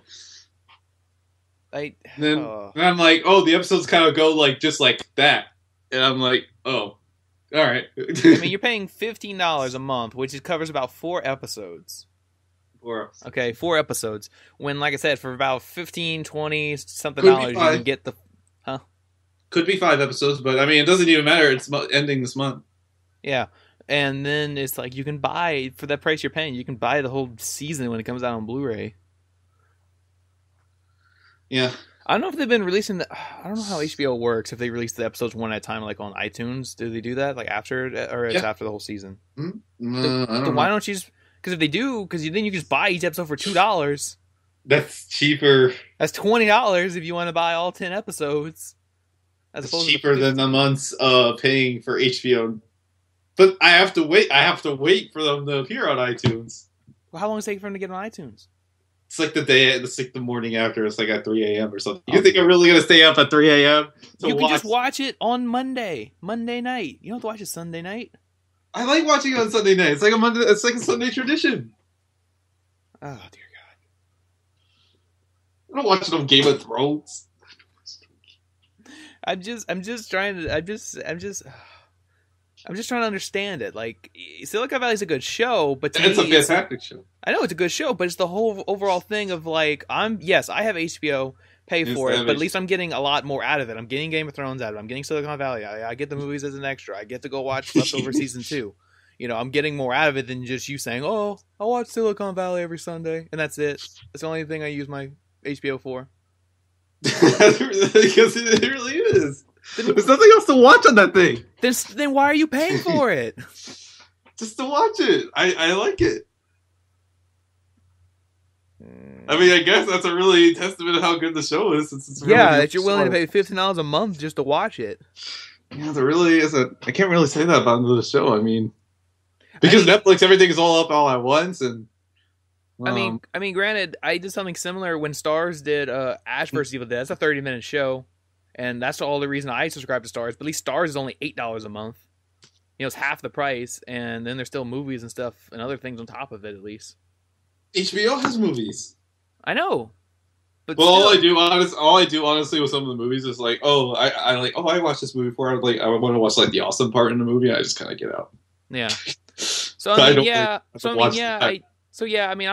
Speaker 2: Then I'm like, oh, the episodes kind of go like just like that. And I'm like, oh, all right.
Speaker 1: I mean, you're paying $15 a month, which covers about 4 episodes.
Speaker 2: 4 episodes.
Speaker 1: Okay, 4 episodes. When, like I said, for about $15, $20 something dollars, you can get the... Huh?
Speaker 2: Could be 5 episodes, but I mean, it doesn't even matter. It's ending this month.
Speaker 1: Yeah. And then it's like you can buy, for that price you're paying, you can buy the whole season when it comes out on Blu-ray.
Speaker 2: Yeah.
Speaker 1: I don't know if they've been releasing I don't know how HBO works, if they release the episodes one at a time, like on iTunes. Do they do that, like after, or it's after the whole season?
Speaker 2: Then
Speaker 1: why don't you just... Because if they do, then you can just buy each episode for $2.
Speaker 2: That's cheaper.
Speaker 1: That's $20 if you want to buy all 10 episodes.
Speaker 2: That's cheaper than the month's paying for HBO. But I have to wait. I have to wait for them to appear on iTunes.
Speaker 1: Well, how long does it take for them to get on iTunes?
Speaker 2: It's like the morning after. It's like at 3 a.m. or something. You think I'm really going to stay up at 3 a.m.
Speaker 1: You can just watch it on Monday night. You don't have to watch it Sunday night.
Speaker 2: I like watching it on Sunday night. It's like a Sunday tradition.
Speaker 1: Oh, dear God.
Speaker 2: I don't watch no Game of Thrones.
Speaker 1: I'm just trying to understand it. Like, Silicon Valley's a good show, but
Speaker 2: it's a fantastic show.
Speaker 1: I know it's a good show, but it's the whole overall thing of like, I have HBO, pay for it, but at least I'm getting a lot more out of it. I'm getting Game of Thrones out of it. I'm getting Silicon Valley. I get the movies as an extra. I get to go watch Leftover season 2. I'm getting more out of it than just you saying, "Oh, I watch Silicon Valley every Sunday," and that's it. That's the only thing I use my HBO for.
Speaker 2: Because it really is. There's nothing else to watch on that thing.
Speaker 1: Then why are you paying for it?
Speaker 2: Just to watch it. I like it. I mean, I guess that's a really testament of how good the show is. It's really
Speaker 1: that you're willing to pay $15 a month just to watch it.
Speaker 2: Yeah, there really isn't. I can't really say that about the show. I mean, because Netflix, everything is all up all at once, and
Speaker 1: I mean, granted, I did something similar when Starz did Ash vs. Evil Dead. That's a 30-minute show, and that's all the reason I subscribe to Starz. But at least Starz is only $8 a month. It's half the price, and then there's still movies and stuff and other things on top of it, at least.
Speaker 2: HBO has movies.
Speaker 1: I know. But
Speaker 2: all I do honestly with some of the movies is like, I watched this movie before. I want to watch like the awesome part in the movie. I just kind of get out.
Speaker 1: Yeah. So I'm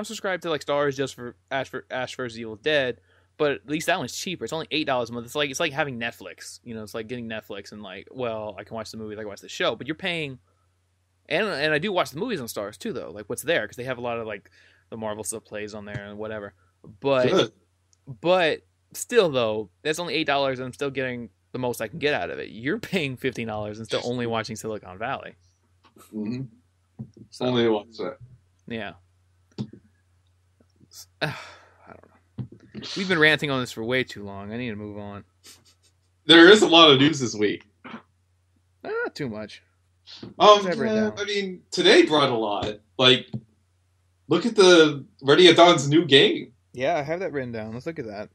Speaker 1: subscribed to like Starz just for Ash vs. Evil Dead, but at least that one's cheaper. It's only $8 a month. It's like having Netflix. It's like getting Netflix and like, well, I can watch the movies, I can watch the show, but you're paying. And I do watch the movies on Starz too, though. Like what's there, because they have a lot of like the Marvel stuff plays on there and whatever. But still, though, that's only $8, and I'm still getting the most I can get out of it. You're paying $15 and still only watching Silicon Valley.
Speaker 2: Mm-hmm. So, only to watch that.
Speaker 1: Yeah. I don't know. We've been ranting on this for way too long. I need to move on.
Speaker 2: There is a lot of news this week.
Speaker 1: Not too much.
Speaker 2: I mean, today brought a lot. Like, look at the Ready at Dawn's new game.
Speaker 1: Yeah, I have that written down. Let's look at that.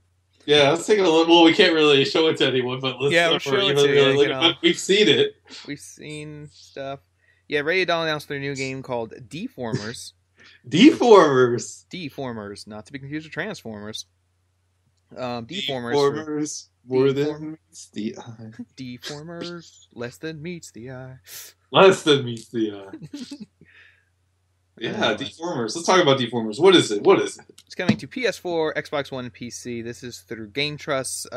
Speaker 2: Yeah, let's take a look. Well, we can't really show it to anyone, but let's
Speaker 1: we'll show it to you.
Speaker 2: We've seen it.
Speaker 1: We've seen stuff. Yeah, Ready at Dawn announced their new game called Deformers.
Speaker 2: Deformers,
Speaker 1: not to be confused with Transformers.
Speaker 2: Deformers more than meets the eye.
Speaker 1: Deformers less than meets the eye.
Speaker 2: Less than meets the eye. Yeah, Deformers. Let's talk about Deformers. What is it? What is it?
Speaker 1: It's coming to PS4, Xbox One, and PC. This is through Game Trust,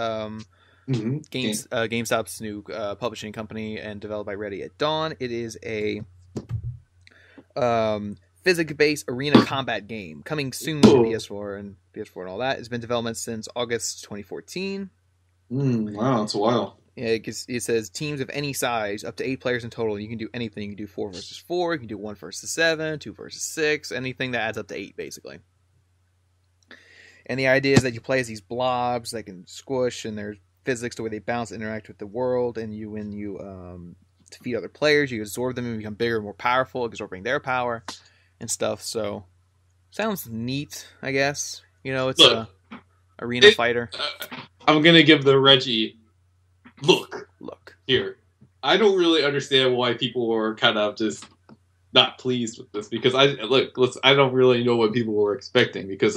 Speaker 1: GameStop's new publishing company, and developed by Ready at Dawn. It is a physics-based arena combat game coming soon to PS4 and all that. It's been in development since August 2014.
Speaker 2: Wow, it's a while.
Speaker 1: Yeah, it says teams of any size, up to 8 players in total. You can do anything. You can do 4 versus 4. You can do 1 versus 7, 2 versus 6. Anything that adds up to 8, basically. And the idea is that you play as these blobs that can squish, and there's physics the way they bounce, interact with the world, and when you defeat other players, you absorb them and become bigger and more powerful, absorbing their power and stuff. So, sounds neat, I guess. You know, it's a arena fighter.
Speaker 2: I'm gonna give the Reggie look here. I don't really understand why people were kind of just not pleased with this, because I don't really know what people were expecting, because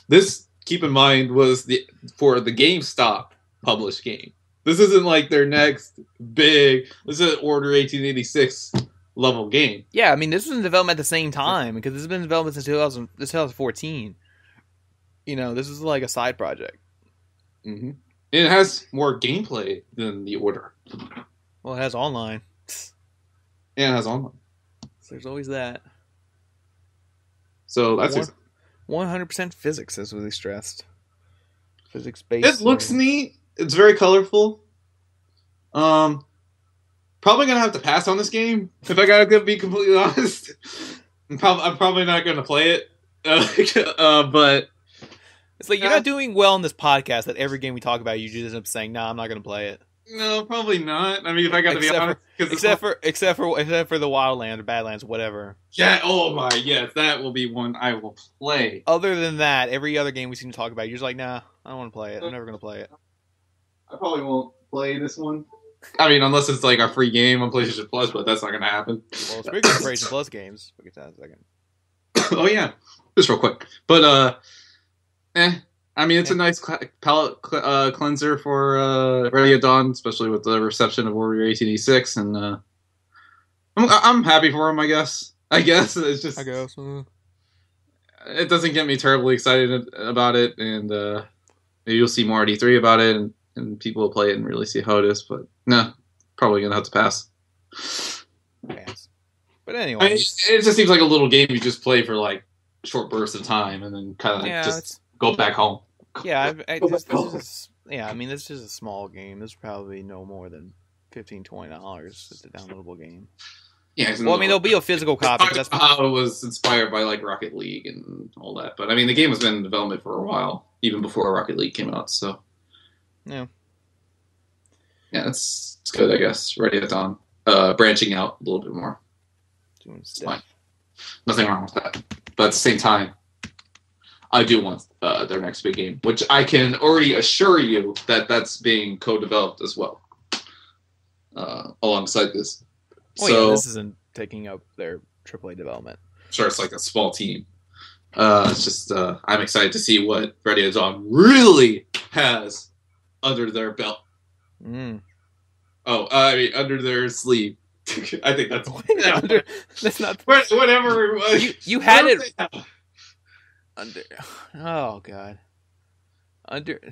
Speaker 2: this keep in mind was for the GameStop published game. This isn't like their next big. This is an Order 1886 level game.
Speaker 1: Yeah, I mean, this was in development at the same time, because this has been in development since 2014. You know, this is like a side project.
Speaker 2: Mm-hmm. And it has more gameplay than the Order.
Speaker 1: Well, it has online.
Speaker 2: Yeah, it has online.
Speaker 1: So there's always that.
Speaker 2: So that's
Speaker 1: 100% physics, as we stressed. Physics based.
Speaker 2: It looks neat. It's very colorful. Probably gonna have to pass on this game if I gotta be completely honest. I'm probably not gonna play it, but
Speaker 1: it's like you're not doing well in this podcast. That every game we talk about, you just end up saying, "Nah, I'm not gonna play it."
Speaker 2: No, probably not. I mean, if I got to be honest,
Speaker 1: except for the Wildland or Badlands, whatever.
Speaker 2: Yeah. Oh my. Yes, that will be one I will play.
Speaker 1: Other than that, every other game we seem to talk about, you're just like, "Nah, I don't want to play it. I'm never gonna play it."
Speaker 2: I probably won't play this one. I mean, unless it's like a free game on PlayStation Plus, but that's not going to happen.
Speaker 1: Well, speaking of PlayStation Plus games, we'll get to that in a second.
Speaker 2: Oh yeah, just real quick. But I mean, it's a nice palate cleanser for Ready at Dawn, especially with the reception of Warrior 1886, and I'm happy for him. I guess it's just. It doesn't get me terribly excited about it, and maybe you'll see more at E3 about it, and people will play it and really see how it is. But no, probably gonna have to pass.
Speaker 1: But anyway,
Speaker 2: I mean, it just seems like a little game you just play for like short bursts of time, and then kind of just go back home.
Speaker 1: Yeah, I mean, this is a small game. This is probably no more than $15-$20. It's a downloadable game.
Speaker 2: Yeah,
Speaker 1: well, I mean, there'll be a physical copy.
Speaker 2: That's how it was inspired by like Rocket League and all that. But I mean, the game has been in development for a while, even before Rocket League came out. So yeah, it's good, I guess. Ready at Dawn, branching out a little bit more. It's fine. Nothing wrong with that. But at the same time, I do want their next big game, which I can already assure you that that's being co-developed as well, alongside this.
Speaker 1: Yeah, this isn't taking up their AAA development.
Speaker 2: Sure, it's like a small team. It's just I'm excited to see what Ready at Dawn really has under their belt. Oh, I mean under their sleeve. I think that's
Speaker 1: that's not
Speaker 2: whatever.
Speaker 1: You had it under. Oh God.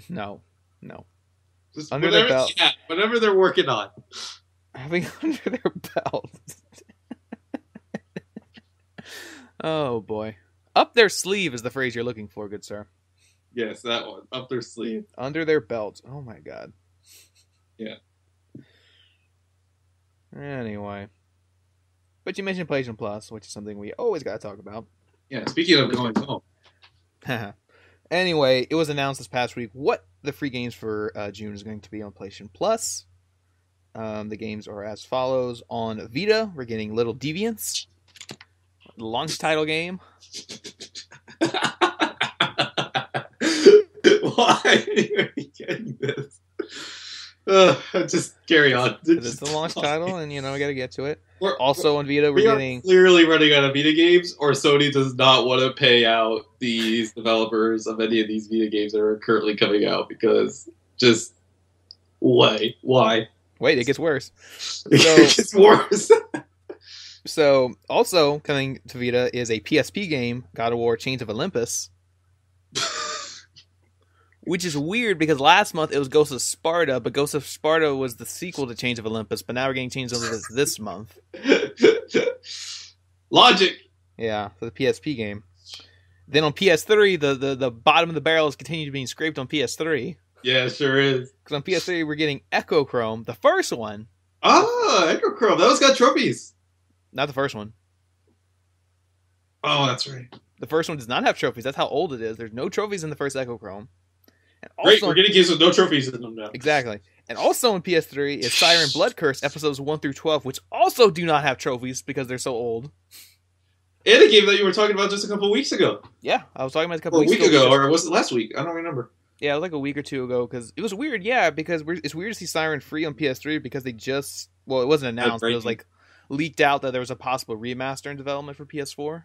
Speaker 1: No.
Speaker 2: Just
Speaker 1: under their belt.
Speaker 2: Yeah, whatever they're working on.
Speaker 1: Having under their belt. Oh boy. Up their sleeve is the phrase you're looking for, good sir.
Speaker 2: Yes, that one. Up their sleeve.
Speaker 1: Under their belt. Oh my God.
Speaker 2: Yeah.
Speaker 1: Anyway. But you mentioned PlayStation Plus, which is something we always got to talk about.
Speaker 2: Yeah, speaking of going home.
Speaker 1: Anyway, it was announced this past week what the free games for June is going to be on PlayStation Plus. The games are as follows. On Vita, we're getting Little Deviants, the launch title game.
Speaker 2: Why are you getting this? Just carry on.
Speaker 1: It's the launch title, and we got to get to it. Also on Vita, we're getting
Speaker 2: clearly running out of Vita games, or Sony does not want to pay out these developers of any of these Vita games that are currently coming out, because just why?
Speaker 1: Wait, it gets worse.
Speaker 2: It gets worse.
Speaker 1: So, also coming to Vita is a PSP game, God of War: Chains of Olympus, which is weird because last month it was Ghost of Sparta, but Ghost of Sparta was the sequel to Chains of Olympus, but now we're getting Chains of Olympus this month.
Speaker 2: Logic.
Speaker 1: Yeah, for the PSP game. Then on PS3, the bottom of the barrel is continuing being scraped on PS3.
Speaker 2: Yeah, it sure is.
Speaker 1: Because on PS3, we're getting Echo Chrome, the first one.
Speaker 2: Ah, Echo Chrome. Those got trophies.
Speaker 1: Not the first one.
Speaker 2: Oh, that's right.
Speaker 1: The first one does not have trophies. That's how old it is. There's no trophies in the first Echo Chrome. And also,
Speaker 2: Great, we're getting games with no trophies in them now.
Speaker 1: Exactly. And also on PS3 is Siren Blood Curse episodes 1 through 12, which also do not have trophies because they're so old.
Speaker 2: And a game that you were talking about just a couple weeks ago.
Speaker 1: Yeah, I was talking about it a couple
Speaker 2: weeks
Speaker 1: weeks
Speaker 2: ago. Or was it last week? I don't remember.
Speaker 1: Yeah, it was like a week or two ago, because it was weird, because it's weird to see Siren free on PS3 because they just, well, it wasn't announced, but it was like leaked out that there was a possible remaster in development for PS4.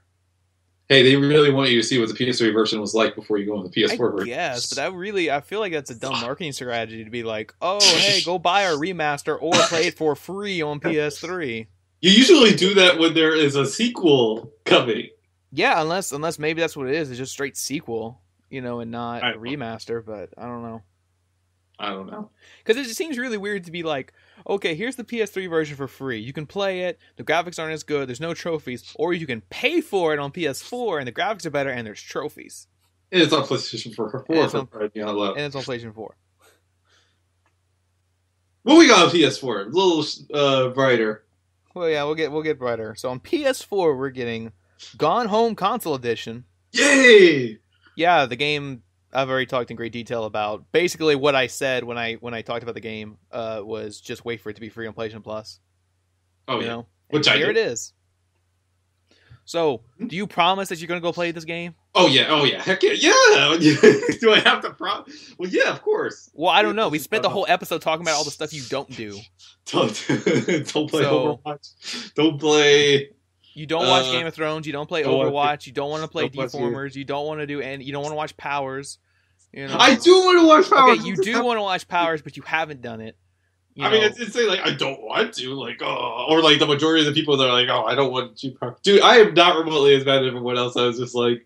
Speaker 2: Hey, they really want you to see what the PS3 version was like before you go on the PS4 version.
Speaker 1: Yes, but I feel like that's a dumb marketing strategy to be like, oh, hey, go buy our remaster or play it for free on PS3.
Speaker 2: You usually do that when there is a sequel coming.
Speaker 1: Yeah, unless maybe that's what it is. It's just straight sequel, and not a remaster, but I don't know.
Speaker 2: I don't know.
Speaker 1: Because it just seems really weird to be like, okay, here's the PS3 version for free. You can play it. The graphics aren't as good. There's no trophies. Or you can pay for it on PS4, and the graphics are better, and there's trophies.
Speaker 2: And it's on PlayStation 4.
Speaker 1: And it's on PlayStation 4.
Speaker 2: What we got on PS4? A little brighter.
Speaker 1: Well, yeah, we'll get brighter. So on PS4, we're getting Gone Home Console Edition.
Speaker 2: Yay!
Speaker 1: Yeah, the game I've already talked in great detail about. Basically, what I said when I talked about the game was just wait for it to be free on PlayStation Plus.
Speaker 2: Oh, yeah.
Speaker 1: Which here it is. So, do you promise that you're going to go play this game?
Speaker 2: Oh, yeah. Heck yeah. Yeah! Do I have to promise? Well, yeah, of course.
Speaker 1: Well, I don't know. We spent the whole episode talking about all the stuff you don't do.
Speaker 2: Don't play Overwatch. Don't play...
Speaker 1: You don't watch Game of Thrones. You don't play Overwatch. You don't want to play Deformers. You don't want to do any. You don't want to watch Powers.
Speaker 2: I do want to watch Powers.
Speaker 1: Okay, you do want to watch Powers, but you haven't done it.
Speaker 2: I mean, it's like I don't want to, like, or like the majority of the people that are like, oh, I don't want to. Dude, I am not remotely as bad as everyone else. I was just like,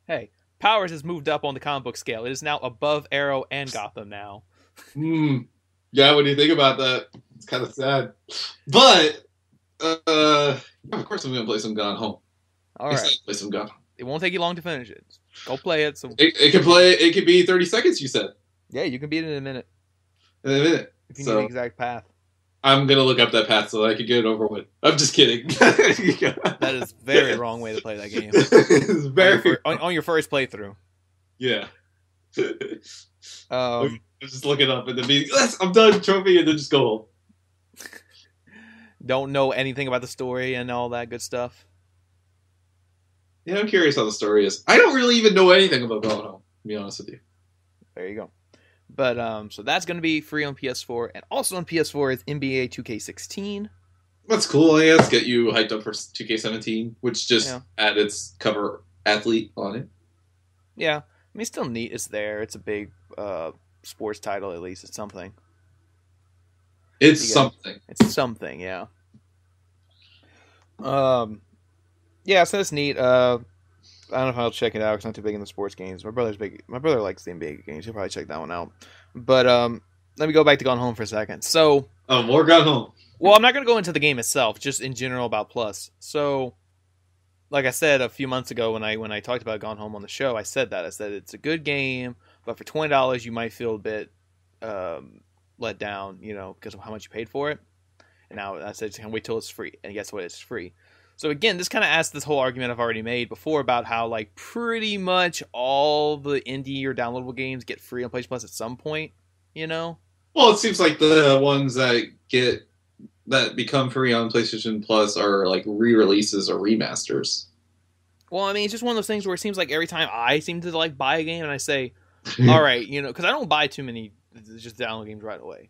Speaker 1: Hey, Powers has moved up on the comic book scale. It is now above Arrow and Gotham now.
Speaker 2: Yeah, when you think about that, it's kind of sad. But. Of course I'm gonna play some Gone Home.
Speaker 1: All right,
Speaker 2: play some Gone Home.
Speaker 1: It won't take you long to finish it. Go play it. So
Speaker 2: it can play. It can be 30 seconds. You said.
Speaker 1: Yeah, you can beat it in a minute.
Speaker 2: In a minute.
Speaker 1: If you need the exact path.
Speaker 2: I'm gonna look up that path so that I can get it over with. I'm just kidding.
Speaker 1: That is a very wrong way to play that game.
Speaker 2: It's very
Speaker 1: on your first playthrough.
Speaker 2: Yeah. Just look it up and then be. Yes, I'm done. Trophy, and then just go home.
Speaker 1: Don't know anything about the story and all that good stuff.
Speaker 2: Yeah, I'm curious how the story is. I don't really even know anything about Gone Home, to be honest with you.
Speaker 1: There you go. But so that's going to be free on PS4, and also on PS4 is NBA 2K16.
Speaker 2: That's cool. Yeah, let's get you hyped up for 2K17, which just add its cover athlete on it.
Speaker 1: Yeah, I mean, it's still neat. It's there. It's a big sports title. At least it's something.
Speaker 2: It's something.
Speaker 1: It's something, yeah. Yeah, so that's neat. I don't know if I'll check it out because I'm not too big into sports games. My brother's big. My brother likes the NBA games. He'll probably check that one out. But let me go back to Gone Home for a second. So,
Speaker 2: more Gone Home.
Speaker 1: Well, I'm not going to go into the game itself, just in general about Plus. So, like I said a few months ago when I talked about Gone Home on the show, I said it's a good game, but for $20 you might feel a bit let down, because of how much you paid for it. And now I said, wait till it's free. And guess what? It's free. So again, this kind of asks this whole argument I've already made before about how like pretty much all the indie or downloadable games get free on PlayStation Plus at some point, Well,
Speaker 2: it seems like the ones that become free on PlayStation Plus are like re-releases or remasters.
Speaker 1: Well, I mean, it's just one of those things where it seems like every time I seem to like buy a game and I say, all right, because I don't buy too many just download games right away.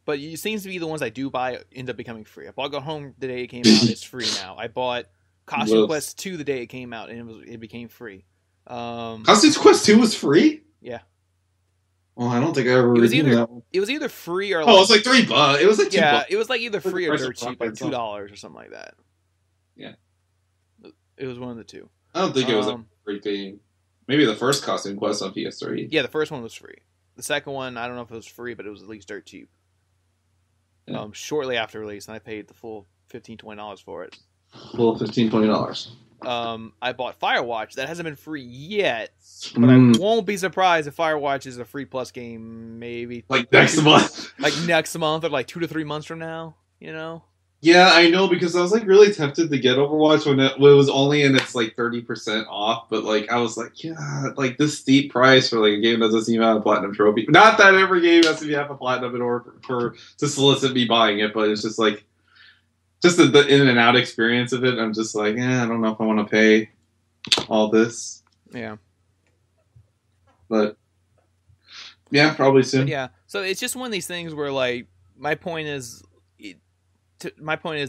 Speaker 1: But it seems to be the ones I do buy end up becoming free. I bought Go Home the day it came out. It's free now. I bought Costume Quest 2 the day it came out, and it became free.
Speaker 2: Costume Quest 2 was free?
Speaker 1: Yeah.
Speaker 2: Well, I don't think I ever
Speaker 1: It was
Speaker 2: redeemed
Speaker 1: either
Speaker 2: that one.
Speaker 1: it was either free or
Speaker 2: Oh, it
Speaker 1: like
Speaker 2: was like $3. It was like
Speaker 1: yeah,
Speaker 2: $2.
Speaker 1: it was like either free or
Speaker 2: Price of
Speaker 1: dirt
Speaker 2: Rock
Speaker 1: cheap,
Speaker 2: by
Speaker 1: like
Speaker 2: itself.
Speaker 1: $2 or something like that.
Speaker 2: Yeah.
Speaker 1: It was one of the two.
Speaker 2: I don't think it was a free game. Maybe the first Costume Quest on PS3.
Speaker 1: Yeah, the first one was free. The second one, I don't know if it was free, but it was at least dirt cheap.
Speaker 2: Yeah.
Speaker 1: Shortly after release, and I paid the full $15-$20 for it.
Speaker 2: Well, $15-$20.
Speaker 1: I bought Firewatch. That hasn't been free yet, but I won't be surprised if Firewatch is a free plus game maybe
Speaker 2: like next month.
Speaker 1: Like next month or like 2 to 3 months from now, you know?
Speaker 2: Yeah, I know, because I was like really tempted to get Overwatch when it was only in its like 30% off, but like I was like, yeah, like this steep price for like a game that doesn't even have a platinum trophy. Not that every game has to have a platinum in order for to solicit me buying it, but it's just like just the in and out experience of it. I'm just like, I don't know if I want to pay all this.
Speaker 1: Yeah.
Speaker 2: But yeah, probably soon.
Speaker 1: But yeah, so it's just one of these things where like my point is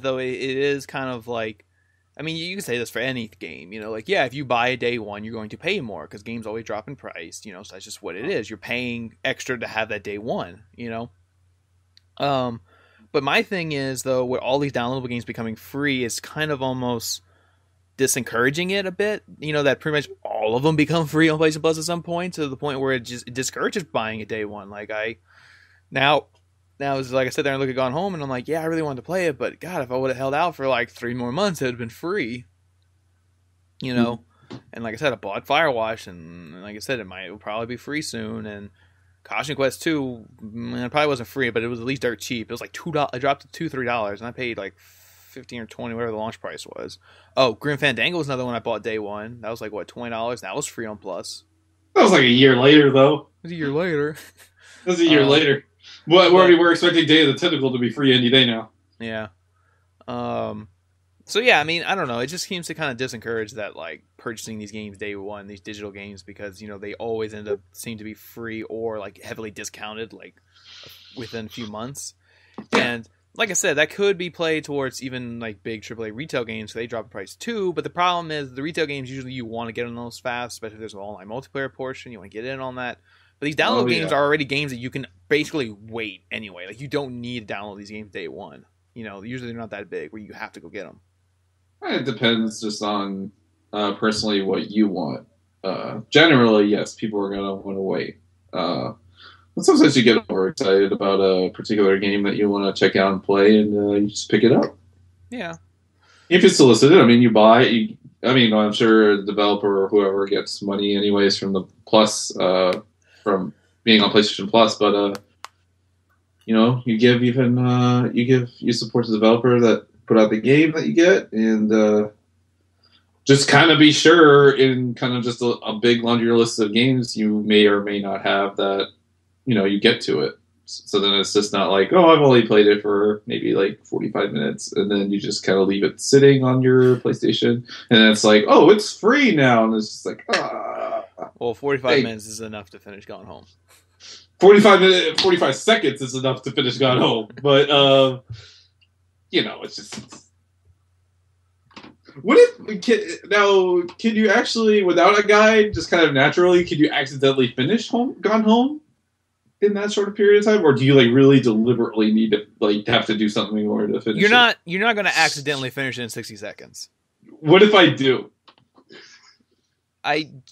Speaker 1: though it is kind of like, I mean, you can say this for any game, you know, like yeah, if you buy a day one, you're going to pay more because games always drop in price, you know, so that's just what it is. You're paying extra to have that day one, you know. But my thing is though, with all these downloadable games becoming free, it's kind of almost disencouraging it a bit, you know, that pretty much all of them become free on PlayStation Plus at some point, to the point where it discourages buying a day one. Like now it's like I sit there and look at Gone Home and I'm like, yeah, I really wanted to play it, but God, if I would have held out for like 3 more months, it would have been free, you know. And like I said, I bought Firewatch, and like I said, it will probably be free soon. And Costume Quest 2, it probably wasn't free, but it was at least dirt cheap. It was like $2. I dropped to $2-$3, and I paid like 15 or 20, whatever the launch price was. Oh, Grim Fandango was another one I bought day one. That was like what, $20? That was free on Plus.
Speaker 2: That was like a year later, though.
Speaker 1: It was a year later.
Speaker 2: That was a year later. We're expecting Day of the Tentacle to be free any day now.
Speaker 1: Yeah. So yeah, I mean, I don't know. It just seems to kind of discourage that, like, purchasing these games day one, these digital games, because, you know, they always end up seem to be free or like heavily discounted, like within a few months. And like I said, that could be played towards even like big AAA retail games, so they drop the price too. But the problem is the retail games, usually you want to get on those fast, especially if there's an online multiplayer portion. You want to get in on that. But these download games are already games that you can basically wait anyway. Like, you don't need to download these games day one. You know, usually they're not that big where you have to go get them.
Speaker 2: It depends just on personally what you want. Generally, yes, people are going to want to wait. But sometimes you get more excited about a particular game that you want to check out and play, and you just pick it up.
Speaker 1: Yeah.
Speaker 2: If it's solicited, I mean, you buy it. I'm sure the developer or whoever gets money anyways from the Plus, from being on PlayStation Plus, but you support the developer that put out the game that you get, and just kind of be sure in kind of just a big laundry list of games you may or may not have that, you get to it. So then it's just not like, oh, I've only played it for maybe like 45 minutes, and then you just kind of leave it sitting on your PlayStation, and then it's like, oh, it's free now, and it's just like,
Speaker 1: Well, 45 minutes is enough to finish Gone Home.
Speaker 2: 45 seconds is enough to finish Gone Home, but it's just. What if can you actually, without a guide, just kind of naturally, could you accidentally finish Gone Home in that short of period of time, or do you like really deliberately need to like have to do something in order to finish? You're
Speaker 1: not going to accidentally finish it in 60 seconds.
Speaker 2: What if I do?
Speaker 1: I'm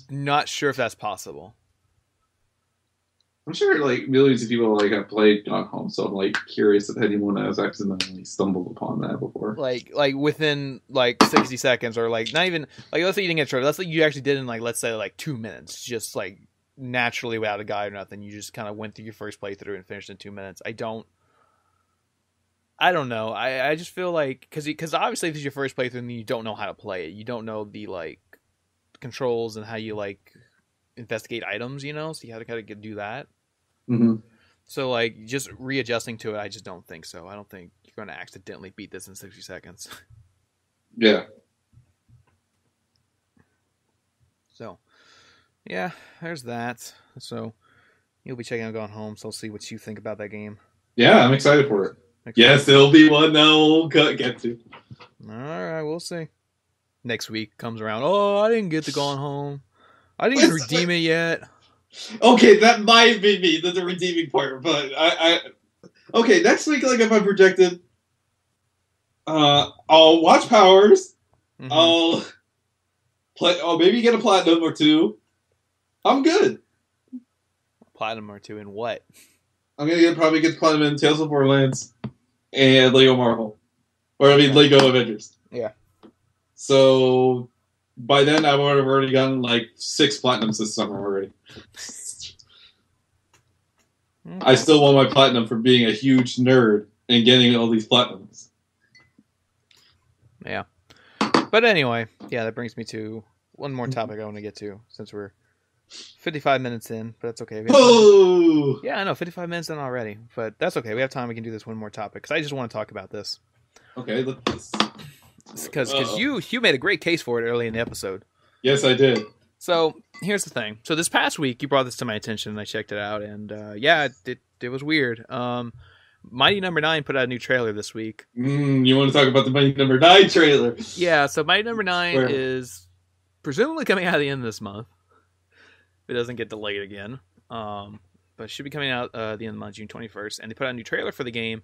Speaker 1: not sure if that's possible.
Speaker 2: I'm sure like millions of people like have played Gone Home, so I'm like curious if anyone has accidentally stumbled upon that before.
Speaker 1: Like within like 60 seconds, or like not even like, let's say you didn't get started. Let's say you actually did in like, let's say like 2 minutes, just like naturally without a guide or nothing. You just kind of went through your first playthrough and finished in 2 minutes. I don't know. I just feel like because obviously if it's your first playthrough and you don't know how to play it, you don't know the like controls and how you like investigate items, so you have to kind of do that.
Speaker 2: Mm-hmm.
Speaker 1: So like just readjusting to it, I just don't think so. I don't think you're going to accidentally beat this in 60 seconds.
Speaker 2: Yeah.
Speaker 1: So yeah, there's that. So you'll be checking out Gone Home, so I'll see what you think about that game.
Speaker 2: Yeah, I'm excited for it. Yes, there'll be one that we'll get to.
Speaker 1: All right, we'll see. Next week comes around. Oh, I didn't get to Gone Home. I didn't redeem it yet.
Speaker 2: Okay, that might be me, the redeeming part, but okay, next week, like, if I projected, I'll watch Powers,
Speaker 1: Mm-hmm.
Speaker 2: I'll maybe get a platinum or two. I'm good.
Speaker 1: Platinum or two in what?
Speaker 2: I'm gonna probably get platinum in Tales of Borderlands and Lego Marvel. Or, I mean,
Speaker 1: Okay.
Speaker 2: Lego Avengers.
Speaker 1: Yeah.
Speaker 2: So, by then, I would have already gotten, like, 6 platinums this summer already.
Speaker 1: Okay.
Speaker 2: I still want my platinum for being a huge nerd and getting all these platinums.
Speaker 1: Yeah. But anyway, yeah, that brings me to one more topic I want to get to, since we're 55 minutes in, but that's okay.
Speaker 2: Oh!
Speaker 1: Yeah, I know, 55 minutes in already, but that's okay. We have time. We can do this one more topic, because I just want to talk about this.
Speaker 2: Okay, let's...
Speaker 1: Because you made a great case for it early in the episode.
Speaker 2: Yes, I did.
Speaker 1: So, here's the thing. So, this past week, you brought this to my attention, and I checked it out, and yeah, it was weird. Mighty Number 9 put out a new trailer this week.
Speaker 2: You want to talk about the Mighty Number 9 trailer?
Speaker 1: Yeah, so Mighty Number 9 is presumably coming out at the end of this month. If it doesn't get delayed again. But it should be coming out at the end of the month, June 21st. And they put out a new trailer for the game.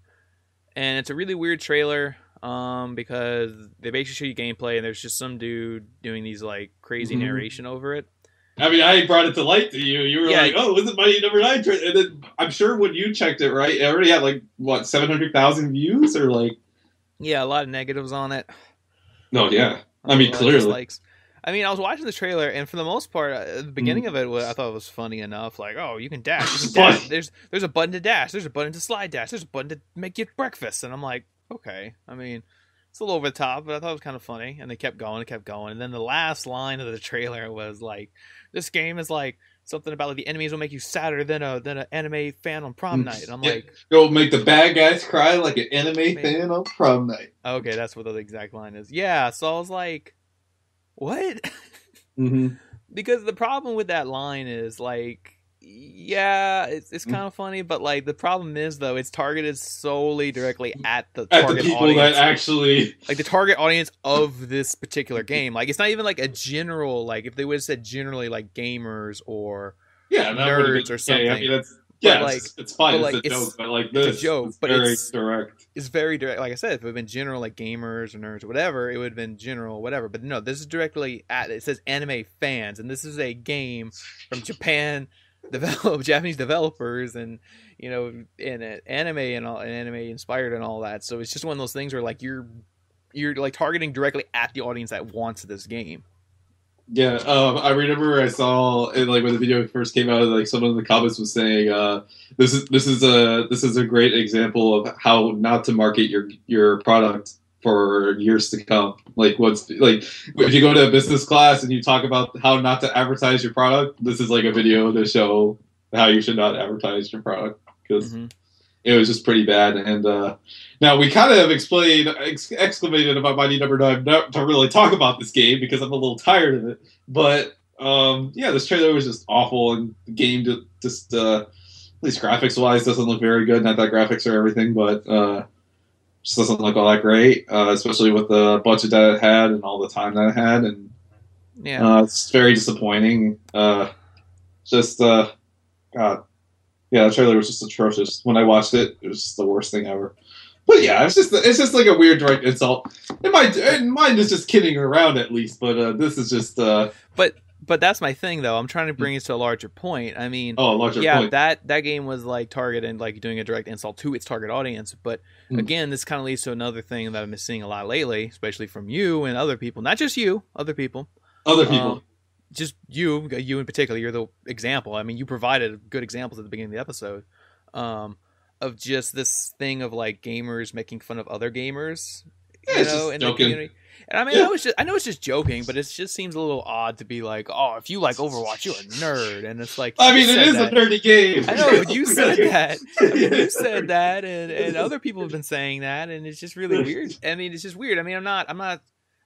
Speaker 1: And it's a really weird trailer because they basically show you gameplay, and there's just some dude doing these like crazy narration over it.
Speaker 2: I mean, I brought it to light to you. You were like, "Oh, was it Mighty Number 9 trailer?" And then I'm sure when you checked it, right, it already had like what 700,000 views or like.
Speaker 1: Yeah, a lot of negatives on it.
Speaker 2: No, yeah. I mean, clearly.
Speaker 1: Dislikes. I mean, I was watching the trailer, and for the most part, the beginning of it, I thought it was funny enough. Like, oh, you can dash. You can dash. There's a button to dash. There's a button to slide dash. There's a button to make you breakfast. And I'm like, okay. I mean, it's a little over the top, but I thought it was kind of funny. And they kept going and kept going. And then the last line of the trailer was like, this game is like something about like the enemies will make you sadder than an anime fan on prom night. And I'm like,
Speaker 2: go make the bad guys cry like an anime fan on prom night.
Speaker 1: Okay, that's what the exact line is. Yeah, so I was like, what? Because the problem with that line is like, yeah, it's kind of funny, but like the problem is though it's targeted solely directly at the target
Speaker 2: people
Speaker 1: audience,
Speaker 2: that actually
Speaker 1: like the target audience of this particular game. Like it's not even like a general, like if they would have said generally like gamers or nerds or something.
Speaker 2: Yeah, I mean, that's it's fine. It's a joke, but like this, it's a joke, but it's direct.
Speaker 1: It's very direct. Like I said, if it would have been general, like gamers or nerds or whatever, it would have been general, whatever. But no, this is directly at. It says anime fans, and this is a game from Japan, Japanese developers, and you know, and anime and all, and anime inspired and all that. So it's just one of those things where like you're like targeting directly at the audience that wants this game.
Speaker 2: Yeah, I remember I saw it, like when the video first came out, like someone in the comments was saying, "This is a great example of how not to market your product for years to come." Like what's like if you go to a business class and you talk about how not to advertise your product, this is like a video to show how you should not advertise your product because it was just pretty bad. And now we kind of have exclamated about Mighty Number 9 not to really talk about this game because I'm a little tired of it. But yeah, this trailer was just awful, and the game just at least graphics wise doesn't look very good. Not that graphics are everything, but just doesn't look all that great, especially with the budget that it had and all the time that it had. And it's very disappointing. God. Yeah, the trailer was just atrocious. When I watched it, it was just the worst thing ever. But yeah, it's just like a weird direct insult. Mine is just kidding around at least, but this is just.
Speaker 1: But that's my thing though. I'm trying to bring it to a larger point. I mean,
Speaker 2: a larger point.
Speaker 1: that game was like targeted and like doing a direct insult to its target audience. But again, this kind of leads to another thing that I've been seeing a lot lately, especially from you and other people. Not just you, other people. Just you in particular, you're the example. I mean, you provided good examples at the beginning of the episode of just this thing of like gamers making fun of other gamers, in the community. And I mean, I know it's just joking, but it just seems a little odd to be like, oh, if you like Overwatch, you're a nerd. And it's like,
Speaker 2: I mean, it is a nerdy game.
Speaker 1: I know, but you said that. You said that, and other people have been saying that, and it's just really weird. I mean, it's just weird. I mean, I'm not.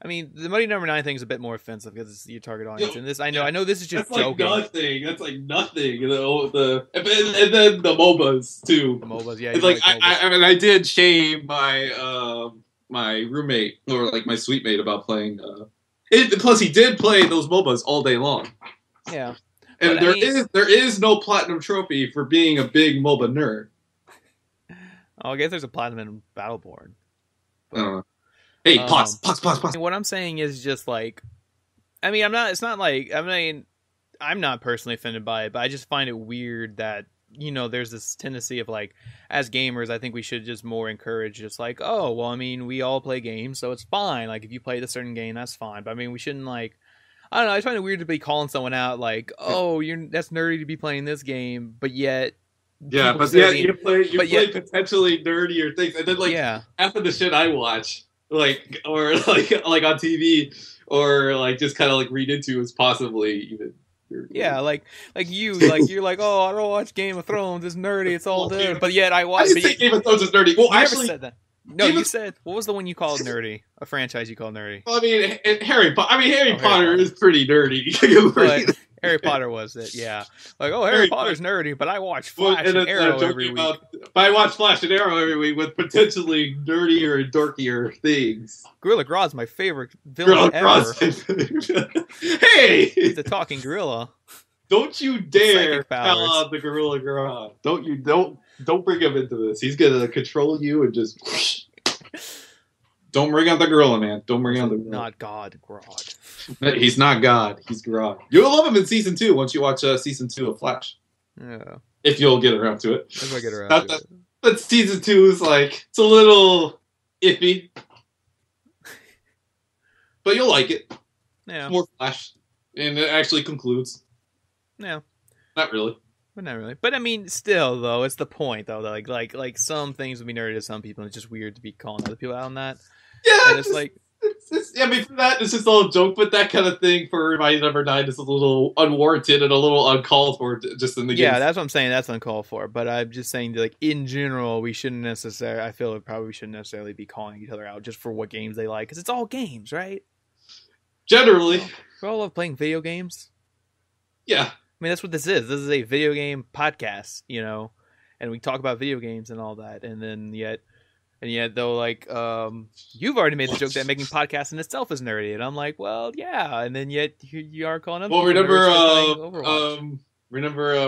Speaker 1: I mean, the Mighty Number 9 thing is a bit more offensive because it's your target audience, and this I know this is just joking.
Speaker 2: That's like nothing. And then the MOBAs too.
Speaker 1: The MOBAs, yeah.
Speaker 2: It's like I mean, I did shame my my roommate or like my suite mate about playing. Plus, he did play those MOBAs all day long.
Speaker 1: Yeah,
Speaker 2: And
Speaker 1: But
Speaker 2: there is no platinum trophy for being a big MOBA nerd.
Speaker 1: I guess there's a platinum in Battleborn.
Speaker 2: But, hey, pause.
Speaker 1: What I'm saying is just like, I mean, it's not like, I mean, I'm not personally offended by it, but I just find it weird that, you know, there's this tendency of like, as gamers, I think we should just more encourage just like, oh, well, I mean, we all play games, so it's fine. Like, if you play the certain game, that's fine. But I mean, we shouldn't like, I don't know, I find it weird to be calling someone out like, oh, that's nerdy to be playing this game, but yet.
Speaker 2: Yeah, but yeah, you play potentially nerdier things, and then like half of the shit I watch, like or like on TV, or like just kind of like read into is possibly even.
Speaker 1: Yeah, like you're like, oh, I don't watch Game of Thrones. It's nerdy. It's all good. But yet I watch.
Speaker 2: I didn't say Game of Thrones is nerdy. Well, actually,
Speaker 1: never said that. No, you said, what was the one you called nerdy? A franchise you called nerdy?
Speaker 2: Well, I mean, Harry Potter is pretty nerdy.
Speaker 1: But Harry Potter was it? Yeah. Like, oh, Harry Potter's nerdy, but I watch Flash and Arrow every week.
Speaker 2: I watch Flash and Arrow every week with potentially nerdier and dorkier things.
Speaker 1: Gorilla Grodd's my favorite villain ever.
Speaker 2: Hey!
Speaker 1: He's the talking gorilla.
Speaker 2: Don't you dare tell out the Gorilla Grodd. Don't bring him into this. He's gonna control you and just. Don't bring out the gorilla, man. Don't bring out the gorilla.
Speaker 1: Not God, Grodd.
Speaker 2: He's not God. He's Grodd. You'll love him in season 2 once you watch season 2 of Flash.
Speaker 1: Yeah.
Speaker 2: If you'll get around to it.
Speaker 1: If I get around to it.
Speaker 2: But season 2 is like, it's a little iffy. But you'll like it.
Speaker 1: Yeah.
Speaker 2: It's more Flash. And it actually concludes.
Speaker 1: Yeah.
Speaker 2: Not really.
Speaker 1: But not really. But I mean, still, though, it's the point, though. Like some things would be nerdy to some people, and it's just weird to be calling other people out on that.
Speaker 2: Yeah.
Speaker 1: And it's like.
Speaker 2: I mean, for that, it's just a little joke, but that kind of thing for my number 9 is a little unwarranted and a little uncalled for just in the game.
Speaker 1: Yeah, that's what I'm saying. That's uncalled for. But I'm just saying, like, in general, we shouldn't necessarily, I feel like probably shouldn't necessarily be calling each other out just for what games they like. Because it's all games, right?
Speaker 2: Generally.
Speaker 1: We all love playing video games.
Speaker 2: Yeah.
Speaker 1: I mean, that's what this is. This is a video game podcast, you know? And we talk about video games and all that. And yet, though, like, you've already made the joke that making podcasts in itself is nerdy, and I'm like, well, yeah, and then yet here you are calling up.
Speaker 2: Well, remember,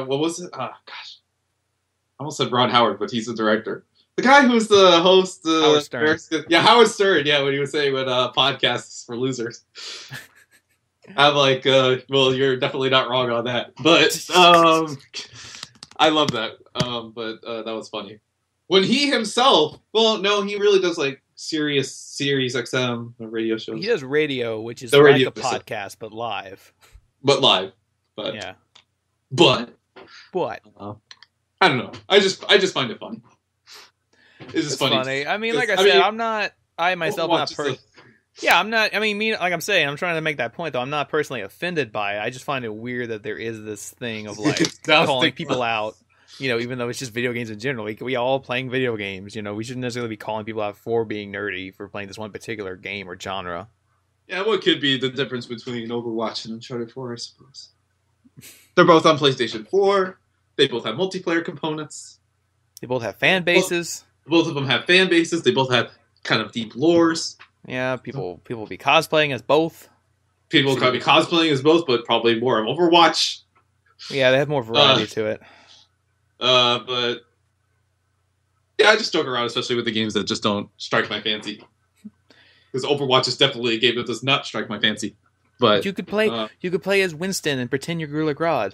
Speaker 2: what was it? Oh, gosh, I almost said Ron Howard, but he's the director. The guy who's the host,
Speaker 1: Howard Stern.
Speaker 2: Howard Stern. Yeah, when he was saying podcasts for losers. I'm like, well, you're definitely not wrong on that, but I love that. But that was funny. When he himself, well, no, he really does like Sirius XM radio shows.
Speaker 1: He does radio, which is like a podcast, but live.
Speaker 2: But
Speaker 1: yeah.
Speaker 2: But I don't know. I just find it funny. It's just funny.
Speaker 1: I mean, like I said, I'm not. I myself not. Yeah, I'm not. I mean, like I'm saying, I'm trying to make that point though. I'm not personally offended by it. I just find it weird that there is this thing of like calling people out. You know, even though it's just video games in general, we all playing video games. You know, we shouldn't necessarily be calling people out for being nerdy for playing this one particular game or genre.
Speaker 2: Yeah, what could be the difference between Overwatch and Uncharted 4, I suppose? They're both on PlayStation 4. They both have multiplayer components.
Speaker 1: They both have fan bases.
Speaker 2: Both of them have fan bases. They both have kind of deep lores.
Speaker 1: Yeah, people be cosplaying as both.
Speaker 2: People could be cosplaying as both, but probably more of Overwatch.
Speaker 1: Yeah, they have more variety to it.
Speaker 2: But yeah, I just joke around, especially with the games that just don't strike my fancy. Because Overwatch is definitely a game that does not strike my fancy. But
Speaker 1: you could play as Winston and pretend you're Gorilla Grodd.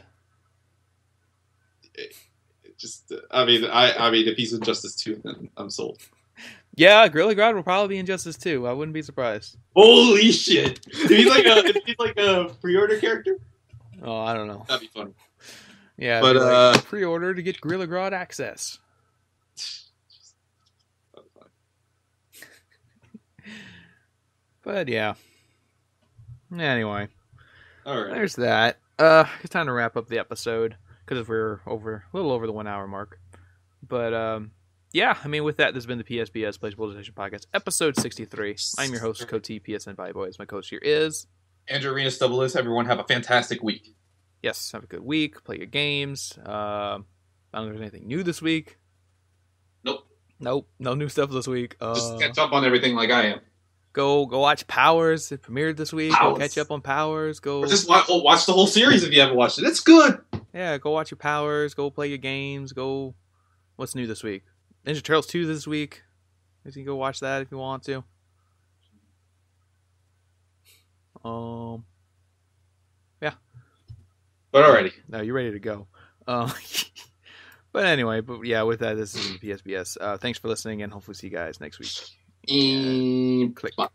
Speaker 2: I mean, if he's in Justice 2, then I'm sold.
Speaker 1: Yeah, Gorilla Grodd will probably be in Justice 2. I wouldn't be surprised.
Speaker 2: Holy shit! If he's like a pre-order character.
Speaker 1: Oh, I don't know.
Speaker 2: That'd be funny.
Speaker 1: Yeah, but pre-order to get Gorilla Grodd access. But yeah. Anyway,
Speaker 2: all right.
Speaker 1: There's that. It's time to wrap up the episode because we're a little over the 1 hour mark. But yeah, I mean, with that, this has been the PSBS PlayStation Podcast, episode 63. I'm your host, Cody PSN Boys. My coach here is
Speaker 2: Andrew Arenas Double S. Everyone have a fantastic week.
Speaker 1: Yes, have a good week. Play your games. I don't know if there's anything new this week.
Speaker 2: Nope.
Speaker 1: No new stuff this week.
Speaker 2: Just catch up on everything like I am.
Speaker 1: Go watch Powers. It premiered this week.
Speaker 2: Powers.
Speaker 1: Go catch up on Powers. Go
Speaker 2: or just watch the whole series if you haven't watched it. It's good.
Speaker 1: Yeah, go watch your Powers. Go play your games. Go. What's new this week? Ninja Turtles 2 this week. You can go watch that if you want to. Yeah.
Speaker 2: But alrighty.
Speaker 1: No, you're ready to go. But anyway, with that, this is the PSBS. Thanks for listening, and hopefully see you guys next week.
Speaker 2: And
Speaker 1: click.
Speaker 2: Bye.